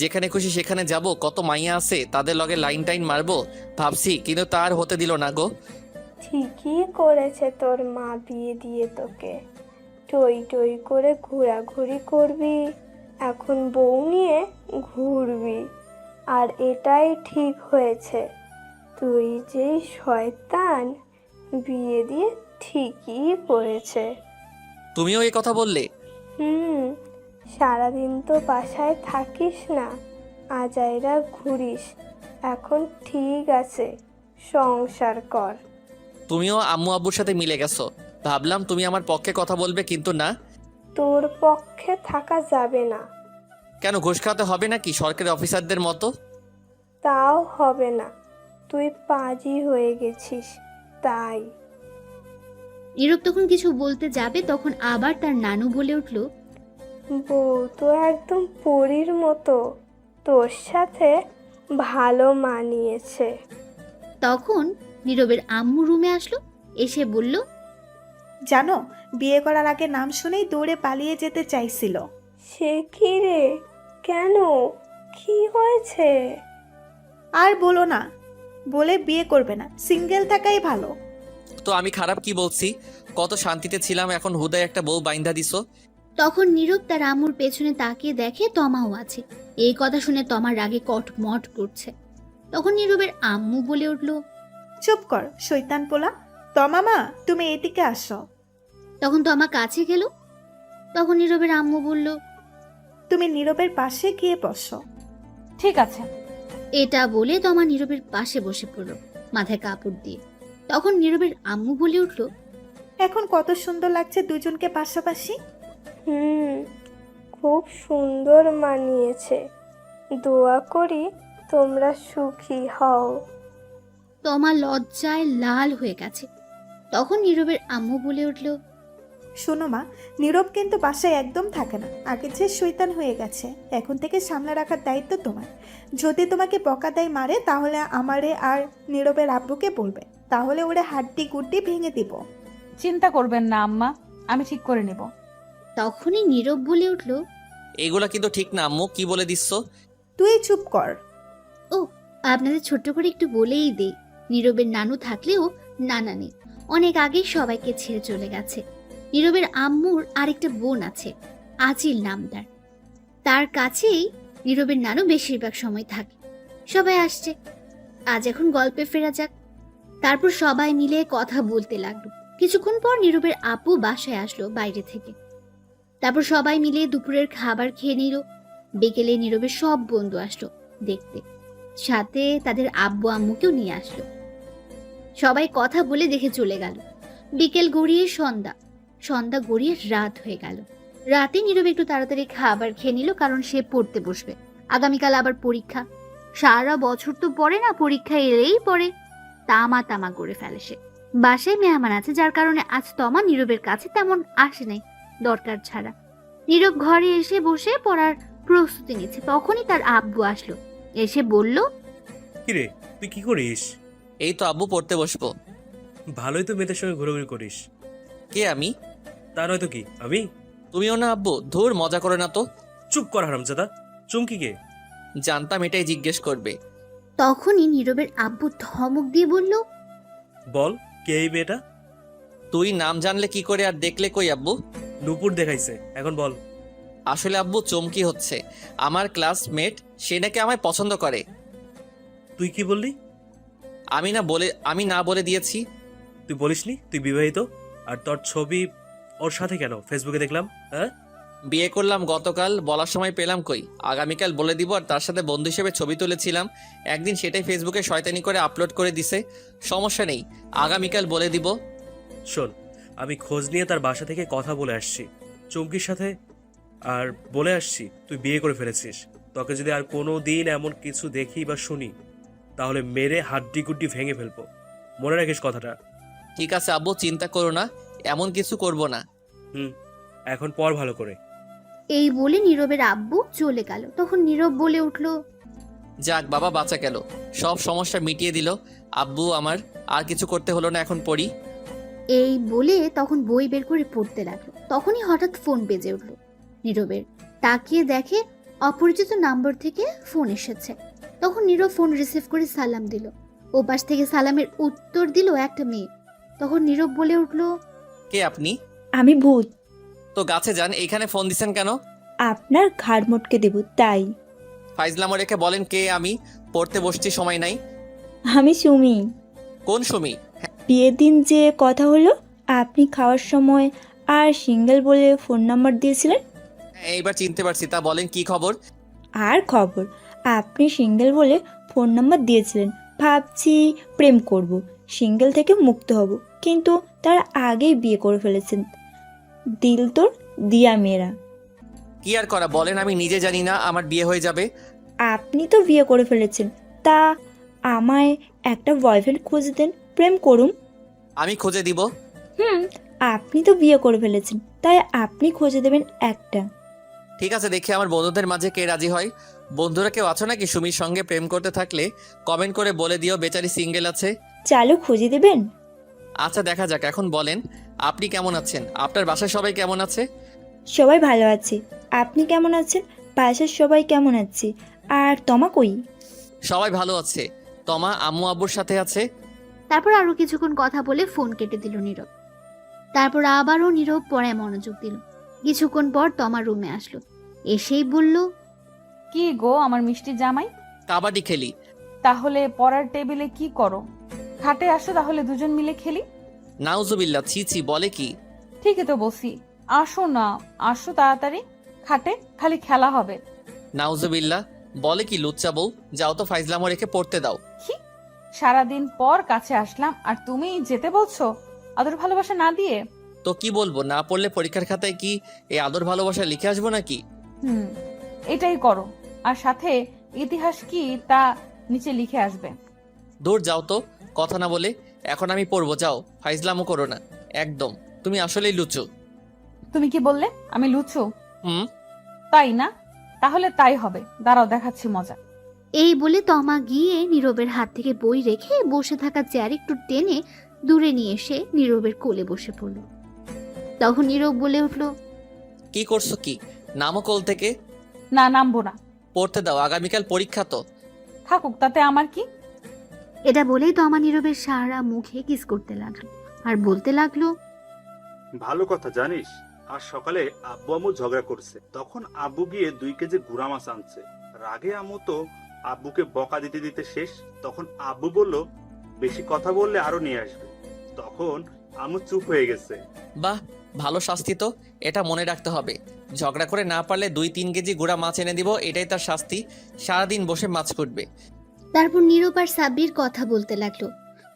যেখানে খুশি সেখানে যাব, কত মাইয়া আছে তাদের লগে লাইন টাইন মারবো ভাবছি, কিন্তু তার হতে দিল না গো। ঠিকই করেছে তোর মা বিয়ে দিয়ে তোকে। টই টই করে ঘোরাঘুরি করবি, এখন বউ নিয়ে ঘুরবি। আর এটাই ঠিক হয়েছে, তুই যেই শয়তান, বিয়ে দিয়ে ঠিকই করেছে। তুমিও এই কথা বললে? সারাদিন তো বাসায় থাকিস না, আজাইরা ঘুরিস। এখন ঠিক আছে, সংসার কর। তুমিও আম্মু আব্বুর সাথে মিলে গেছো, ভাবলাম তুমি আমার পক্ষে কথা বলবে, কিন্তু না। তোর পক্ষে থাকা যাবে না। কেন, ঘুষ খাওয়াতে হবে নাকি সরকারি অফিসারদের মতো? তাও হবে না, তুই পাজি হয়ে গেছিস তাই। নীরব তখন কিছু বলতে যাবে, তখন আবার তার নানু বলে উঠল, বউ তো একদম পরীর মতো, তোর সাথে ভালো মানিয়েছে। তখন নীরবের আম্মু রুমে আসলো, এসে বলল, জানো, বিয়ে করার আগে নাম শুনেই দৌড়ে পালিয়ে যেতে চাইছিল। সে কি রে, কেন, কি হয়েছে? আর বলো না, বলে বিয়ে করবে না, সিঙ্গেল থাকাই ভালো। তো আমি খারাপ কি বলছি? কত শান্তিতে ছিলাম, এখন হুদায় একটা বউ বাইন্ধা দিছো। তখন নীরব তার আম্মুর পেছনে তাকিয়ে দেখে তমাও আছে। এই কথা শুনে তমার রাগে কটমট করছে। তখন নীরবের আম্মু বলে উঠল, চুপ কর শৈতান পোলা, তমামা তুমি এদিকে আসো। তখন তমা কাছে গেল। তখন নীরবের আম্মু বলল, তুমি নীরবের পাশে গিয়ে বসো। ঠিক আছে। এটা বলে তমা নীরবের পাশে বসে পড়ল, মাথায় কাপড় দিয়ে। তখন নীরবের আম্মু বলে উঠল, এখন কত সুন্দর লাগছে দুজনকে পাশাপাশি। খুব সুন্দর মানিয়েছে, দোয়া করি তোমরা সুখী হও। তমা লজ্জায় লাল হয়ে গেছে। তখন নীরবের আম্মু বলে উঠল, শোনো মা, নীরব কিন্তু বাসায় একদম থাকে না, আগে যে শৈতান হয়ে গেছে। এখন থেকে সামনে রাখার দায়িত্ব তোমার। যদি তোমাকে বকা দেয় মারে, তাহলে আমারে আর নীরবের আব্বুকে বলবে, তাহলে ওরে হাড্ডি গুড্ডি ভেঙে দিব। চিন্তা করবেন না আম্মা, আমি ঠিক করে নেব। তখনই নীরব বলে উঠল, এগুলা কিন্তু ঠিক না আম্মু, কি বলে দিচ্ছ? তুই চুপ কর। ও, আপনাদের ছোট্ট করে একটু বলেই দেই, নীরবের নানু থাকলেও নানা নেই, অনেক আগেই সবাইকে ছেড়ে চলে গেছে। নীরবের আম্মুর আরেকটা বোন আছে, আজিল নামদার। তার কাছেই নীরবের নানু বেশিরভাগ সময় থাকে। সবাই আসছে, আজ এখন গল্পে ফেরা যাক। তারপর সবাই মিলে কথা বলতে লাগলো। কিছুক্ষণ পর নীরবের আপু বাসায় আসলো বাইরে থেকে। তারপর সবাই মিলে দুপুরের খাবার খেয়ে নিল। বিকেলে নীরবের সব বন্ধু আসলো দেখতে, সাথে তাদের আব্বু আম্মুকেও নিয়ে আসলো। সবাই কথা বলে দেখে চলে গেল। বিকেল গড়িয়ে সন্ধ্যা, সন্ধ্যা গড়িয়ে রাত হয়ে গেল। রাতে নীরব একটু তাড়াতাড়ি খাবার খেয়ে নিল, কারণ সে পড়তে বসবে। আগামীকাল আবার পরীক্ষা। সারা বছর তো পড়ে না, পরীক্ষা এলেই পড়ে। তামা তামা করে ফেলে সে। বাসায় মেহমান আছে, যার কারণে আজ তমা নীরবের কাছে তেমন আসে নাই দরকার ছাড়া। নীরব ঘরে এসে বসে পড়ার প্রস্তুতি নিচ্ছে। তখনই তার আব্বু আসলো, এসে বলল, কিরে তুই কি করিস? এই তো আব্বু, পড়তে বসবো। ভালোই তো মেয়েদের সঙ্গে ঘোরাঘুরি করিস। কে আমি? তা নয়তো কি আমি? তুমিও না আব্বু? ধুর, মজা করে না তো। চুপ কর হারামজাদা। চুমকি কে? জানতাম এটাই জিজ্ঞেস করবে। তখনই নীরবের আব্বু ধমক দিয়ে বলল, বল কে এই মেয়েটা? তুই নাম জানলে কি করে, আর দেখলে কই আব্বু? নুপুর দেখাইছে, এখন বল। আসলে আব্বু চমকি হচ্ছে, আমার ক্লাসমেট, সে নাকি আমায় পছন্দ করে। তুই কি বললি? আমি না বলে দিয়েছি। তুই বলিসনি তুই বিবাহিত? আর তোর ছবি ওর সাথে কেন ফেসবুকে দেখলাম? হ্যাঁ, বিয়ে করলাম গতকাল, বলার সময় পেলাম কই। আগামীকাল বলে দিব। আর তার সাথে বন্ধু হিসেবে ছবি তুলেছিলাম একদিন, সেটাই ফেসবুকে শয়তানি করে আপলোড করে দিছে। সমস্যা নেই, আগামীকাল বলে দিব। শোন, আমি খোঁজ নিয়ে তার বাসা থেকে কথা বলে আসছি চুমকির সাথে, আর বলে আসছি তুই বিয়ে করে ফেলেছিস। তোকে যদি আর কোনো দিন এমন কিছু দেখি বা শুনি, তাহলে মেরে হাড্ডি গুড্ডি ভেঙে ফেলবো। মনে রাখিস কথাটা। ঠিক আছে আব্বু, চিন্তা করো না, এমন কিছু করব না। এখন পর ভালো করে। এই বলে নীরবের আব্বু চলে গেল। তখন নীরব বলে উঠল, যাক বাবা, বাঁচা গেল, সব সমস্যা মিটিয়ে দিল আব্বু আমার। আর কিছু করতে হলো না, এখন পড়ি। এই বলে তখন বই বের করে পড়তে লাগলো। তখনই হঠাৎ ফোন বেজে উঠল নীরবের। তাকিয়ে দেখে অপরিচিত নাম্বার থেকে ফোন এসেছে। তখন নীরব ফোন রিসিভ করে সালাম দিল। ওপাশ থেকে সালামের উত্তর দিল একটা মেয়ে। তখন নীরব বলে উঠল, কে আপনি? আমি ভূত। তো গাছে যান, এইখানে ফোন দিছেন কেন? আপনার ঘাড় মটকে দেব তাই। ফাইজলামো রেখে বলেন কে আমি, পড়তে বসছি, সময় নাই। আমি সুমি। কোন সুমি? বিয়ের দিন যে কথা হলো, আপনি খাওয়ার সময় আর সিঙ্গেল বলে ফোন নাম্বার দিয়েছিলেন। হ্যাঁ, এইবার চিনতে পারছি। তা বলেন কি খবর? আর খবর, আপনি সিঙ্গেল বলে ফোন নাম্বার দিয়েছিলেন। ভাবছি প্রেম করব, সিঙ্গেল থেকে মুক্ত হব, কিন্তু তার আগেই বিয়ে করে ফেলেছেন। দিল তোর দিয়া মেয়েরা। কি আর করা বলেন, আমি নিজে জানি না আমার বিয়ে হয়ে যাবে। আপনি তো বিয়ে করে ফেলেছেন, তা আমায় একটা বয়ফ্রেন্ড খুঁজে দেন, প্রেম করুম। আমি খুঁজে দিব। আপনি তো বিয়ে করে ফেলেছেন, তাই আপনি খুঁজে দেবেন একটা। ঠিক আছে, দেখি আমার বন্ধুদের মাঝে কে রাজি হয়। বন্ধুরা কেউ আছো নাকি সুমির সঙ্গে প্রেম করতে? থাকলে কমেন্ট করে বলে দিও বেচারি সিঙ্গেল আছে। চালু খুঁজে দেবেন। আচ্ছা, দেখা যাক। এখন বলেন আপনি কেমন আছেন? আপনার বাসায় সবাই কেমন আছে? সবাই ভালো আছে। আপনি কেমন আছেন? বাসার সবাই কেমন আছে? আর তমা কই? সবাই ভালো আছে। তমা আম্মু আব্বুর সাথে আছে। তারপর আরো কিছুক্ষণ কথা বলে ফোন কেটে দিল নীরব। তারপর আবারও নীরব পড়ায় মনোযোগ দিল। কিছুক্ষণ পর তমা রুমে আসলো। এসেই বলল, কি গো আমার মিষ্টি জামাই, কাবাডি খেলি। তাহলে পড়ার টেবিলে কি করো? খাটে আসো, তাহলে দুজন মিলে খেলি। নাউজুবিল্লাহ, ছি ছি, বলে কি? ঠিকই তো বসি, আসো না, আসো তাড়াতাড়ি খাটে, খালি খেলা হবে। নাউজুবিল্লাহ, বলে কি লুচ্চা বউ? যাও তো ফাইজলামো রেখে পড়তে দাও। কি, সারাদিন পর কাছে আসলাম আর তুমি যেতে বলছো আদর ভালোবাসা না দিয়ে? তো কি বলবো, না পড়লে পরীক্ষার খাতায় কি এই আদর ভালোবাসা লিখে আসবো নাকি? এটাই করো, আর সাথে ইতিহাস কি তা নিচে লিখে আসবে। দূর যাও তো, কথা না বলে। এখন আমি পড়বো, যাও। ফাইজলামো করো না একদম, তুমি আসলেই লুচু। তুমি কি বললে আমি লুচু? হুম। তাই না? তাহলে তাই হবে, দাঁড়াও দেখাচ্ছি মজা। এই বলে তমা গিয়ে নীরবের হাত থেকে বই রেখে বসে থাকা চেয়ার একটু টেনে দূরে নিয়ে এসে নীরবের কোলে বসে পড়ল। তখন নীরব বলে উঠল, কি করছো কি? নামো কোল থেকে। না, নামবো না। পড়তে দাও, আগামীকাল পরীক্ষা তো। থাকুক, তাতে আমার কি? এটা বলেই তমা নীরবের সারা মুখে কিস করতে লাগলো আর বলতে লাগলো, ভালো কথা জানিস, আজ সকালে আব্বু আম্মু ঝগড়া করছে। তখন আব্বু গিয়ে 2 কেজি গুড়া মাছ আনছে। রাগে আম্মু তো আব্বুকে বকা দিতে দিতে শেষ। তখন আব্বু বলল বেশি কথা বললে আরো নিয়ে আসবে। তখন আম্মু চুপ হয়ে গেছে। বাহ, ভালো শাস্তি তো। এটা মনে রাখতে হবে। ঝগড়া করে না পারলে 2-3 কেজি গুড়া মাছ এনে দিব, এটাই তার শাস্তি। সারাদিন বসে মাছ কুটবে। তারপর নীরব আর সাব্বির কথা বলতে লাগলো।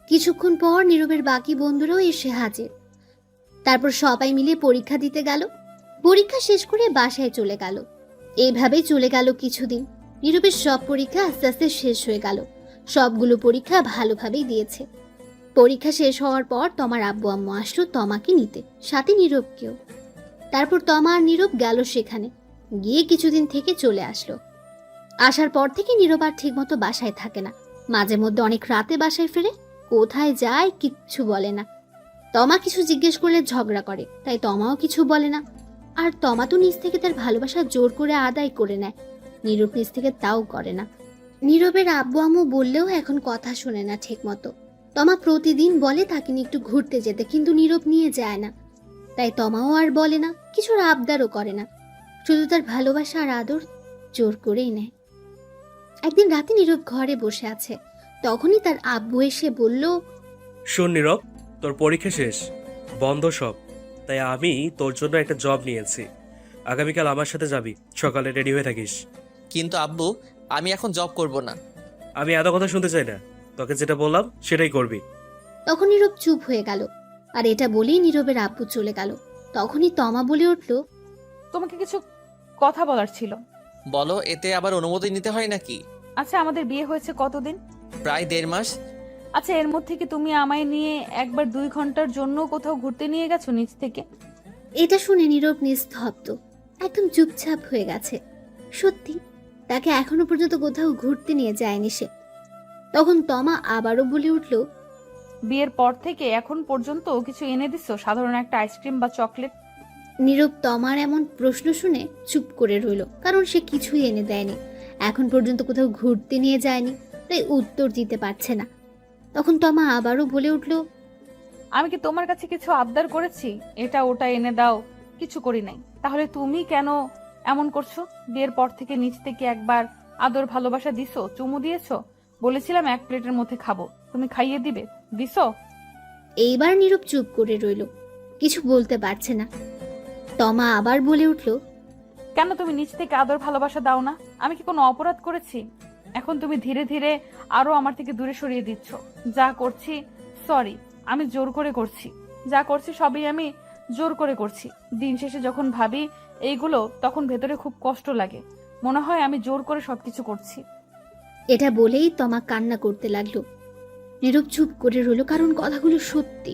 কিছুক্ষণ পর নীরবের বাকি বন্ধুরাও এসে হাজির। তারপর সবাই মিলে পরীক্ষা দিতে গেল। পরীক্ষা শেষ করে বাসায় চলে গেল। এইভাবেই চলে গেল কিছুদিন। নীরবের সব পরীক্ষা আস্তে আস্তে শেষ হয়ে গেল। সবগুলো পরীক্ষা ভালোভাবেই দিয়েছে। পরীক্ষা শেষ হওয়ার পর তমার আব্বু আম্মু আসলো তমাকে নিতে, সাথে নীরবকেও। তারপর তমা আর নীরব গেল সেখানে। গিয়ে কিছুদিন থেকে চলে আসলো। আসার পর থেকে নীরব আর ঠিকমতো বাসায় থাকে না। মাঝে মধ্যে অনেক রাতে বাসায় ফেরে। কোথায় যায় কিচ্ছু বলে না। তমা কিছু জিজ্ঞেস করলে ঝগড়া করে, তাই তমাও কিছু বলে না। আর তমা তো নিজ থেকে তার ভালোবাসা জোর করে আদায় করে নেয়। নীরব নিজ থেকে তাও করে না। নীরবের আব্বু আম্মু বললেও এখন কথা শোনে না ঠিক মতো। তমা প্রতিদিন বলে তাকে নিয়ে একটু ঘুরতে যেতে, কিন্তু নীরব নিয়ে যায় না। তাই তমাও আর বলে না, কিছুর আবদারও করে না। শুধু তার ভালোবাসা আর আদর জোর করেই নেয়। একদিন রাতে নীরব ঘরে বসে আছে। তখনই তার আব্বু এসে বলল, শোন নীরব, তোর পরীক্ষা শেষ, বন্ধ সব। তাই আমি তোর জন্য একটা জব নিয়েছি। আগামীকাল আমার সাথে যাবি, সকালে রেডি হয়ে থাকিস। কিন্তু আব্বু, আমি এখন জব করব না। আমি এত কথা শুনতে চাই না, তোকে যেটা বললাম সেটাই করবি। তখন নীরব চুপ হয়ে গেল। আর এটা বলেই নীরবের আব্বু চলে গেল। তখনই তমা বলে উঠল, তোমাকে কিছু কথা বলার ছিল। বলো, এতে আবার অনুমতি নিতে হয় নাকি? আচ্ছা, আমাদের বিয়ে হয়েছে কতদিন? প্রায় 1.5 মাস। আচ্ছা, এর মধ্যে কি তুমি আমায় নিয়ে একবার 2 ঘন্টার জন্য কোথাও ঘুরতে নিয়ে গেছো নিজ থেকে? এটা শুনে নীরব নিস্তব্ধ, একদম চুপচাপ হয়ে গেছে। সত্যি তাকে এখনো পর্যন্ত কোথাও ঘুরতে নিয়ে যায়নি সে। তখন তমা আবারও বলে উঠল, বিয়ের পর থেকে এখন পর্যন্ত কিছু এনে দিছো, সাধারণ একটা আইসক্রিম বা চকলেট? নীরব তমার এমন প্রশ্ন শুনে চুপ করে রইল, কারণ সে কিছুই এনে দেয়নি, এখন পর্যন্ত কোথাও ঘুরতে নিয়ে যায়নি, তাই উত্তর দিতে পারছে না। তখন তমা আবারও বলে উঠল, আমি কি তোমার কাছে কিছু আবদার করেছি এটা ওটা এনে দাও? কিছু করি নাই। তাহলে তুমি কেন এমন করছো? বিয়ের পর থেকে নিচ থেকে একবার আদর ভালোবাসা দিছো, চুমু দিয়েছো, বলেছিলাম এক প্লেটের মধ্যে খাবো, তুমি খাইয়ে দিবে, দিছো? এইবার নীরব চুপ করে রইল, কিছু বলতে পারছে না। তমা আবার বলে উঠল, কেন তুমি নিচ থেকে আদর ভালোবাসা দাও না? আমি কি কোনো অপরাধ করেছি? এখন তুমি ধীরে ধীরে আরো আমার থেকে দূরে সরিয়ে দিচ্ছ। যা করছি সরি, আমি জোর করে করছি, যা করছি সবই আমি জোর করে করছি। দিন শেষে যখন ভাবি এইগুলো, তখন ভেতরে খুব কষ্ট লাগে, মনে হয় আমি জোর করে সবকিছু করছি। এটা বলেই তমা কান্না করতে লাগলো। নীরব চুপ করে রইল, কারণ কথাগুলো সত্যি।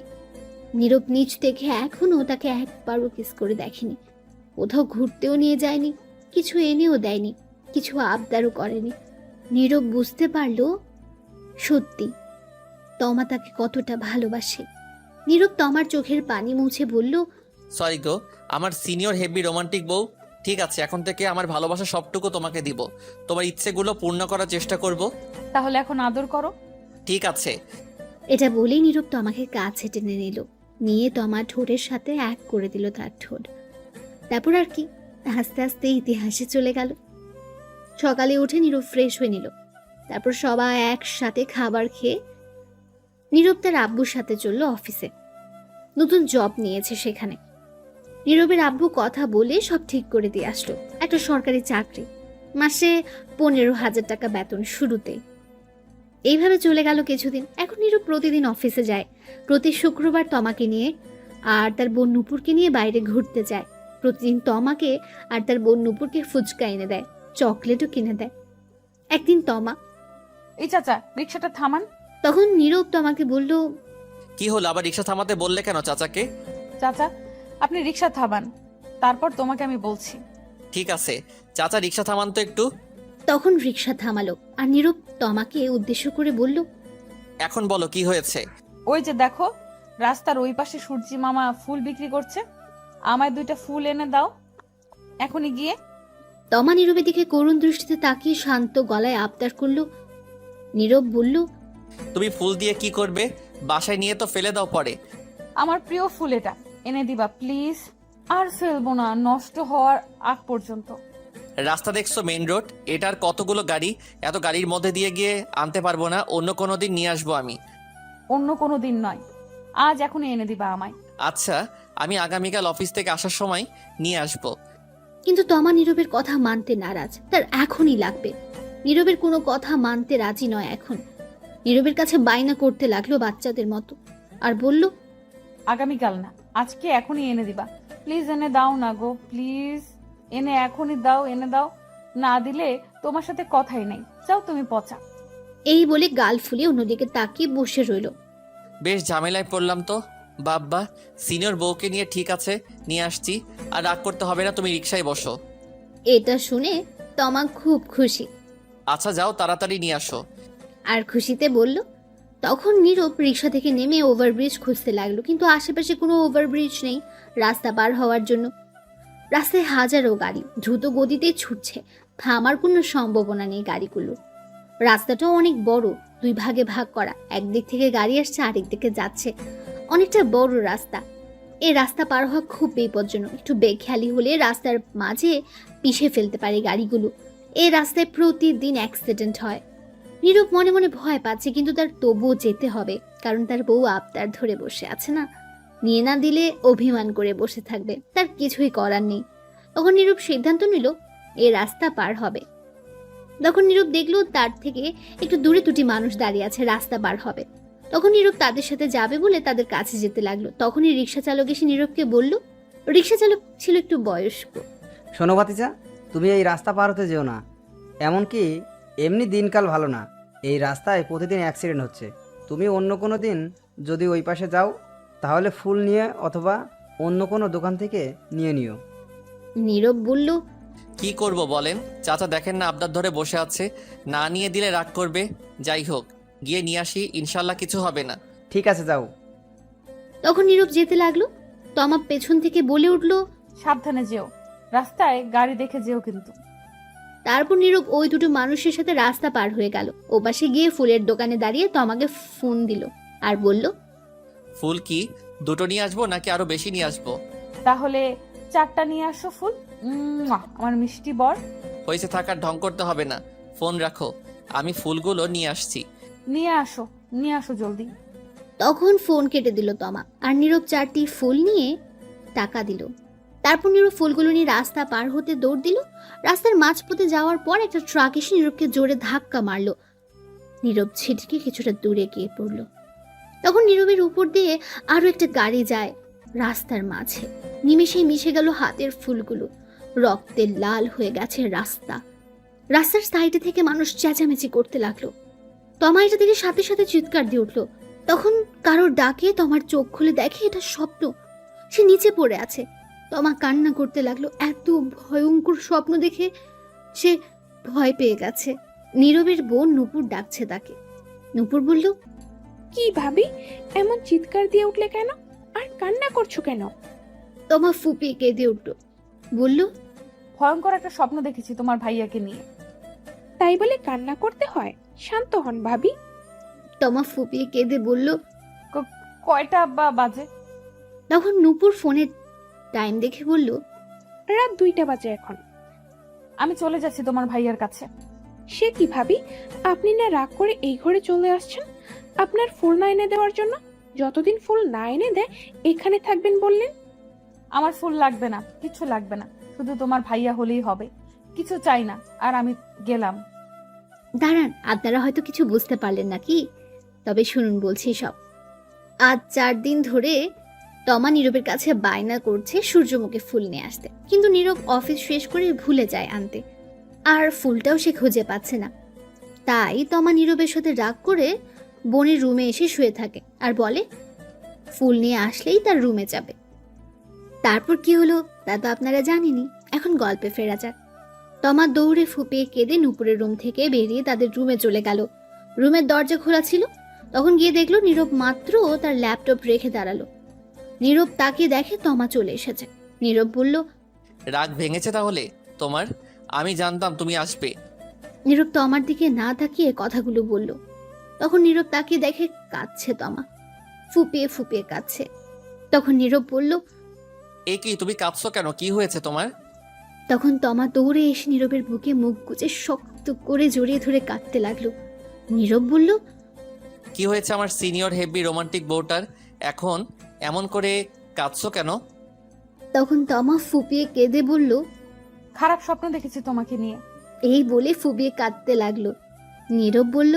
নীরব নিচ থেকে এখনো তাকে একবারও কিস করে দেখেনি, কোথাও ঘুরতেও নিয়ে যায়নি, কিছু এনেও দেয়নি, কিছু আবদারও করেনি। নীরব বুঝতে পারল সত্যি তমা তাকে কতটা ভালোবাসে। নীরব তমার চোখের পানি মুছে বলল, সরি গো, আমার সিনিয়র হেভি রোমান্টিক বউ। ঠিক আছে, এখন থেকে আমার ভালোবাসা সবটুকু তোমাকে দিব, তোমার ইচ্ছেগুলো পূর্ণ করার চেষ্টা করব। তাহলে এখন আদর করো। ঠিক আছে। এটা বলেই নীরব তমাকে কাছে টেনে নিল, নিয়ে তমা ঠোঁটের সাথে এক করে দিল তার ঠোঁট। তারপর আর কি, আস্তে আস্তে ইতিহাসে চলে গেল। সকালে উঠে নীরব ফ্রেশ হয়ে নিল, তারপর সবাই একসাথে খাবার খেয়ে নীরব তার আব্বুর সাথে চলল অফিসে। নতুন জব নিয়েছে সেখানে। নীরবের আব্বু কথা বলে সব ঠিক করে দিয়ে আসলো, একটা সরকারি চাকরি, মাসে 15,000 টাকা বেতন শুরুতে। এইভাবে চলে গেল কিছুদিন। এখন নীরব প্রতিদিন অফিসে যায়, প্রতি শুক্রবার তমাকে নিয়ে আর তার বোন নুপুরকে নিয়ে বাইরে ঘুরতে যায়। প্রতিদিন তমাকে আর তার বোন নুপুরকে ফুচকা এনে দেয়, চকলেটও কিনে দেয়। একদিন তমা, এই চাচা রিক্সাটা থামান। তখন নীরব তমাকে বলল, কি হলো, আবার রিক্সা থামাতে বললে কেন চাচাকে? চাচা আপনি রিক্সা থামান, তারপর তোমাকে আমি বলছি। ঠিক আছে চাচা, রিক্সা থামান তো একটু। তখন রিক্সা থামালো আর নীরব তমাকে উদ্দেশ্য করে বলল, এখন বলো কি হয়েছে? ওই যে দেখো, রাস্তার ওই পাশে সূর্যি মামা ফুল বিক্রি করছে, আমায় 2টা ফুল এনে দাও এখনই গিয়ে। তমা নীরবের দিকে করুণ দৃষ্টিতে তাকিয়ে শান্ত গলায় আবদার করলো। নীরব বলল, তুমি ফুল দিয়ে কি করবে? বাসায় নিয়ে তো ফেলে দাও পরে। আমার প্রিয় ফুল, এটা এনে দিবা প্লিজ। আর ফেলবো না, নষ্ট হওয়ার আগ পর্যন্ত। রাস্তা দেখছো, মেইন রোড, এটার কতগুলো গাড়ি, এত গাড়ির মধ্যে দিয়ে গিয়ে আনতে পারবো না, অন্য কোনো দিন নিয়ে আসবো আমি। অন্য কোনো দিন নয়, আজ এখনই এনে দিবা আমায়। আচ্ছা, আমি আগামীকাল অফিস থেকে আসার সময় নিয়ে আসবো। কিন্তু তমা নীরবের কথা মানতে নারাজ, তার এখনই লাগবে। নীরবের কোনো কথা মানতে রাজি নয় এখন। নীরবের কাছে বায়না করতে লাগলো বাচ্চাদের মতো, আর বলল, আগামীকাল না, আজকে এখনই এনে দিবা প্লিজ। এনে দাও না গো, প্লিজ এনে এখনই দাও, এনে দাও, না দিলে তোমার সাথে কথাই নেই, যাও তুমি পচা। এই বলে গাল ফুলিয়ে অন্যদিকে তাকিয়ে বসে রইল। বেশ ঝামেলায় পড়লাম তো। বাব্বা, সিনিয়র বউকে নিয়ে ঠিক আছে, নিয়ে আসছি, আর রাগ করতে হবে না, তুমি রিক্সায় বসো। এটা শুনে তমা খুব খুশি, আচ্ছা যাও, তাড়াতাড়ি নিয়ে আসো। আর খুশিতে বলল। তখন নীরব রিক্সা থেকে নেমে ওভারব্রিজ খুঁজতে লাগলো, কিন্তু আশেপাশে কোনো ওভারব্রিজ নেই রাস্তা পার হওয়ার জন্য। রাস্তায় হাজারো গাড়ি দ্রুত গতিতে ছুটছে, থামার কোনো সম্ভাবনা নেই গাড়িগুলো। রাস্তাটাও অনেক বড়, 2 ভাগে ভাগ করা, একদিক থেকে গাড়ি আসছে, আরেক দিকে যাচ্ছে। অনেকটা বড় রাস্তা। এই রাস্তা পার হওয়া খুব বিপজ্জনক, একটু বেখেয়ালি হলে রাস্তার মাঝে পিষে ফেলতে পারে গাড়িগুলো। এই রাস্তায় প্রতিদিন অ্যাক্সিডেন্ট হয়। নীরব মনে মনে ভয় পাচ্ছে, কিন্তু তার তবুও যেতে হবে, কারণ তার বউ আবদার ধরে বসে আছে না, নিয়ে না দিলে অভিমান করে বসে থাকবে, তার কিছুই করার নেই। তখন নীরব সিদ্ধান্ত নিল এই রাস্তা পার হবে। তখন নীরব দেখলো তার থেকে একটু দূরে 2টি মানুষ দাঁড়িয়ে আছে, রাস্তা পার হবে। তখন নীরব তাদের সাথে যাবে বলে তাদের কাছে যেতে লাগলো। তখনই রিক্সা চালক এসে নীরবকে বলল, রিক্সা চালক ছিল একটু বয়স্ক। শোনো ভাতিজা, তুমি এই রাস্তা পার হতে যেও না, এমনকি এমনি দিনকাল ভালো না, এই রাস্তায় প্রতিদিন অ্যাক্সিডেন্ট হচ্ছে। তুমি অন্য কোনো দিন যদি ওই পাশে যাও তাহলে ফুল নিয়ে অথবা অন্য কোনো দোকান থেকে নিয়ে নিও। নীরব বলল, কি করব বলেন চাচা, দেখেন না আবদার ধরে বসে আছে, না নিয়ে দিলে রাগ করবে। যাই হোক, গিয়ে নিয়ে আসি, ইনশাল্লাহ কিছু হবে না। ঠিক আছে যাও। তখন নীরব যেতে লাগলো। তমা পেছন থেকে বলে উঠল, সাবধানে যেও, রাস্তায় গাড়ি দেখে যেও কিন্তু। তারপর নীরব ওই দুটো মানুষের সাথে রাস্তা পার হয়ে গেল। ওপাশে গিয়ে ফুলের দোকানে দাঁড়িয়ে তমাকে ফোন দিল আর বলল, ফুল কি দুটো নিয়ে আসবো নাকি আরো বেশি নিয়ে আসবো? তাহলে 4টা নিয়ে আসো ফুল। আমার মিষ্টি বর। হয়েছে, থাকার ঢং করতে হবে না, ফোন রাখো, আমি ফুলগুলো নিয়ে আসছি। নিয়ে আসো জলদি। তখন ফোন কেটে দিল তমা আর নীরব 4টি ফুল নিয়ে টাকা দিল। তারপর নীরব ফুলগুলো নিয়ে রাস্তা পার হতে দৌড় দিল। রাস্তার মাঝপথে যাওয়ার পর একটা ট্রাক এসে নীরবকে জোরে ধাক্কা মারলো। নীরব ছিটকে কিছুটা দূরে গিয়ে পড়ল। তখন নীরবের উপর দিয়ে আরো একটা গাড়ি যায়। রাস্তার মাঝে নিমেষেই মিশে গেল হাতের ফুলগুলো। রক্তে লাল হয়ে গেছে রাস্তা। রাস্তার সাইডে থেকে মানুষ চেঁচামেচি করতে লাগলো। তমা এটা দেখে সাথে সাথে চিৎকার দিয়ে উঠলো। তখন কারোর ডাকে তমার চোখ খুলে দেখে এটা স্বপ্ন। সে নিচে পড়ে আছে। তমা কান্না করতে লাগলো। এত ভয়ঙ্কর স্বপ্ন দেখে সে ভয় পেয়ে গেছে। নীরবের বোন নূপুর ডাকছে তাকে। নূপুর বলল, কি ভাবি, এমন চিৎকার দিয়ে উঠলে কেন আর কান্না করছো কেন? তমা ফুপিয়ে কেঁদে উঠল। বলল, ভয়ঙ্কর একটা স্বপ্ন দেখেছি তোমার ভাইয়াকে নিয়ে। তাই বলে কান্না করতে হয়? শান্ত হন ভাবি। তমা ফুপিয়ে কেঁদে বলল, কয়টা বাজে? তখন নূপুর ফোনের টাইম দেখে বলল, রাত 2টা বাজে এখন। আমি চলে যাচ্ছি তোমার ভাইয়ার কাছে। সে কি ভাবি, আপনি না রাগ করে এই ঘরে চলে আসছেন আপনার ফুল না এনে দেওয়ার জন্য? যতদিন ফুল না এনে দেয় এখানে থাকবেন বললেন। আমার ফুল লাগবে না, কিছু লাগবে না, শুধু তোমার ভাইয়া হলেই হবে, কিছু চাই না। আর আমি গেলাম। দাঁড়ান, আপনারা হয়তো কিছু বুঝতে পারলেন না কি? তবে শুনুন, বলছি সব। আজ 4 দিন ধরে তমা নীরবের কাছে বায়না করছে সূর্যমুখী ফুল নিয়ে আসতে, কিন্তু নীরব অফিস শেষ করে ভুলে যায় আনতে। আর ফুলটাও সে খুঁজে পাচ্ছে না। তাই তমা নীরবের সাথে রাগ করে বোনের রুমে এসে শুয়ে থাকে আর বলে ফুল নিয়ে আসলেই তার রুমে যাবে। তারপর কি হলো তা তো আপনারা জানেনই। এখন গল্পে ফেরা যাক। তমা দৌড়ে ফুপিয়ে কেঁদে নূপুরের রুম থেকে বেরিয়ে তাদের রুমে চলে গেল। রুমের দরজা খোলা ছিল। তখন গিয়ে দেখলো নীরব মাত্র তার ল্যাপটপ রেখে দাঁড়ালো। নীরব তাকে দেখে তমা চলে এসেছে। নীরব বলল, রাগ ভেঙেছে তাহলে তোমার? আমি জানতাম তুমি আসবে। নীরব তমার দিকে না তাকিয়ে কথাগুলো বলল। তখন নীরব তাকে দেখে কাঁদছে তমা, ফুপিয়ে ফুপিয়ে কাঁদছে। তখন নীরব বলল, এ কি, তুমি কাঁদছো কেন? কি হয়েছে তোমার? তখন তমা দৌড়ে এসে নীরবের বুকে মুখ গুজে শক্ত করে জড়িয়ে ধরে কাঁদতে লাগলো। নীরব বলল, কি হয়েছে আমার সিনিয়র হেভি রোমান্টিক বউটার? এখন এমন করে কাঁদছো কেন? তখন তমা ফুপিয়ে কেঁদে বলল, খারাপ স্বপ্ন দেখেছি তোমাকে নিয়ে। এই বলে ফুপিয়ে কাঁদতে লাগলো। নীরব বলল,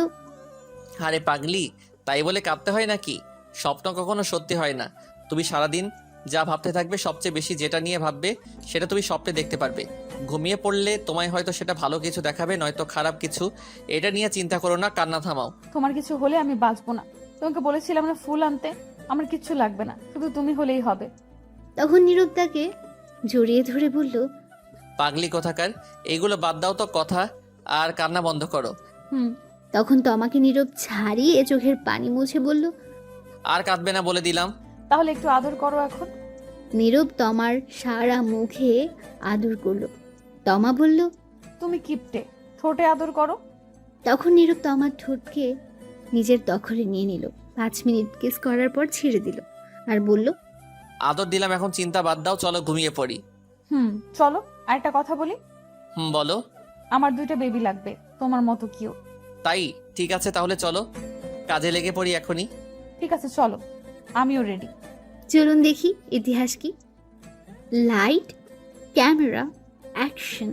আরে পাগলি, তাই বলে কাঁদতে হয় নাকি? স্বপ্ন কখনো সত্যি হয় না। তুমি সারাদিন যা ভাবতে থাকবে, সবচেয়ে বেশি যেটা নিয়ে ভাববে সেটা তুমি স্বপ্নে দেখতে পারবে। ঘুমিয়ে পড়লে তোমায় হয়তো সেটা ভালো কিছু দেখাবে, নয়তো খারাপ কিছু। এটা নিয়ে চিন্তা করো না, কান্না থামাও। তোমার কিছু হলে আমি বাঁচবো না। তোমাকে বলেছিলাম না ফুল আনতে। আমার কিচ্ছু লাগবে না, শুধু তুমি হলেই হবে। তখন নীরব তাকে জড়িয়ে ধরে বলল, পাগলি কোথাকার, এইগুলো বাদ দাও তো কথা, আর কান্না বন্ধ করো। তখন তমাকে নীরব ছাড়িয়ে চোখের পানি মুছে বলল, আর কাঁদবে না বলে দিলাম। তাহলে একটু আদর করো এখন। নীরব তমার সারা মুখে আদর করলো। তমা বলল, তুমি কিপটে, ঠোঁটে আদর করো। তখন নীরব তমার ঠোঁটকে নিজের দখলে নিয়ে নিল। 5 মিনিট কিস করার পর ছেড়ে দিল আর বলল, আদর দিলাম, এখন চিন্তা বাদ দাও, চলো ঘুমিয়ে পড়ি। চলো। আর একটা কথা বলি। বলো। আমার 2টা বেবি লাগবে, তোমার মতো কিউ। তাই? ঠিক আছে, তাহলে চলো কাজে লেগে পড়ি এখনই। ঠিক আছে চলো, আমিও রেডি। চলুন দেখি ইতিহাস কি। Light, camera, action.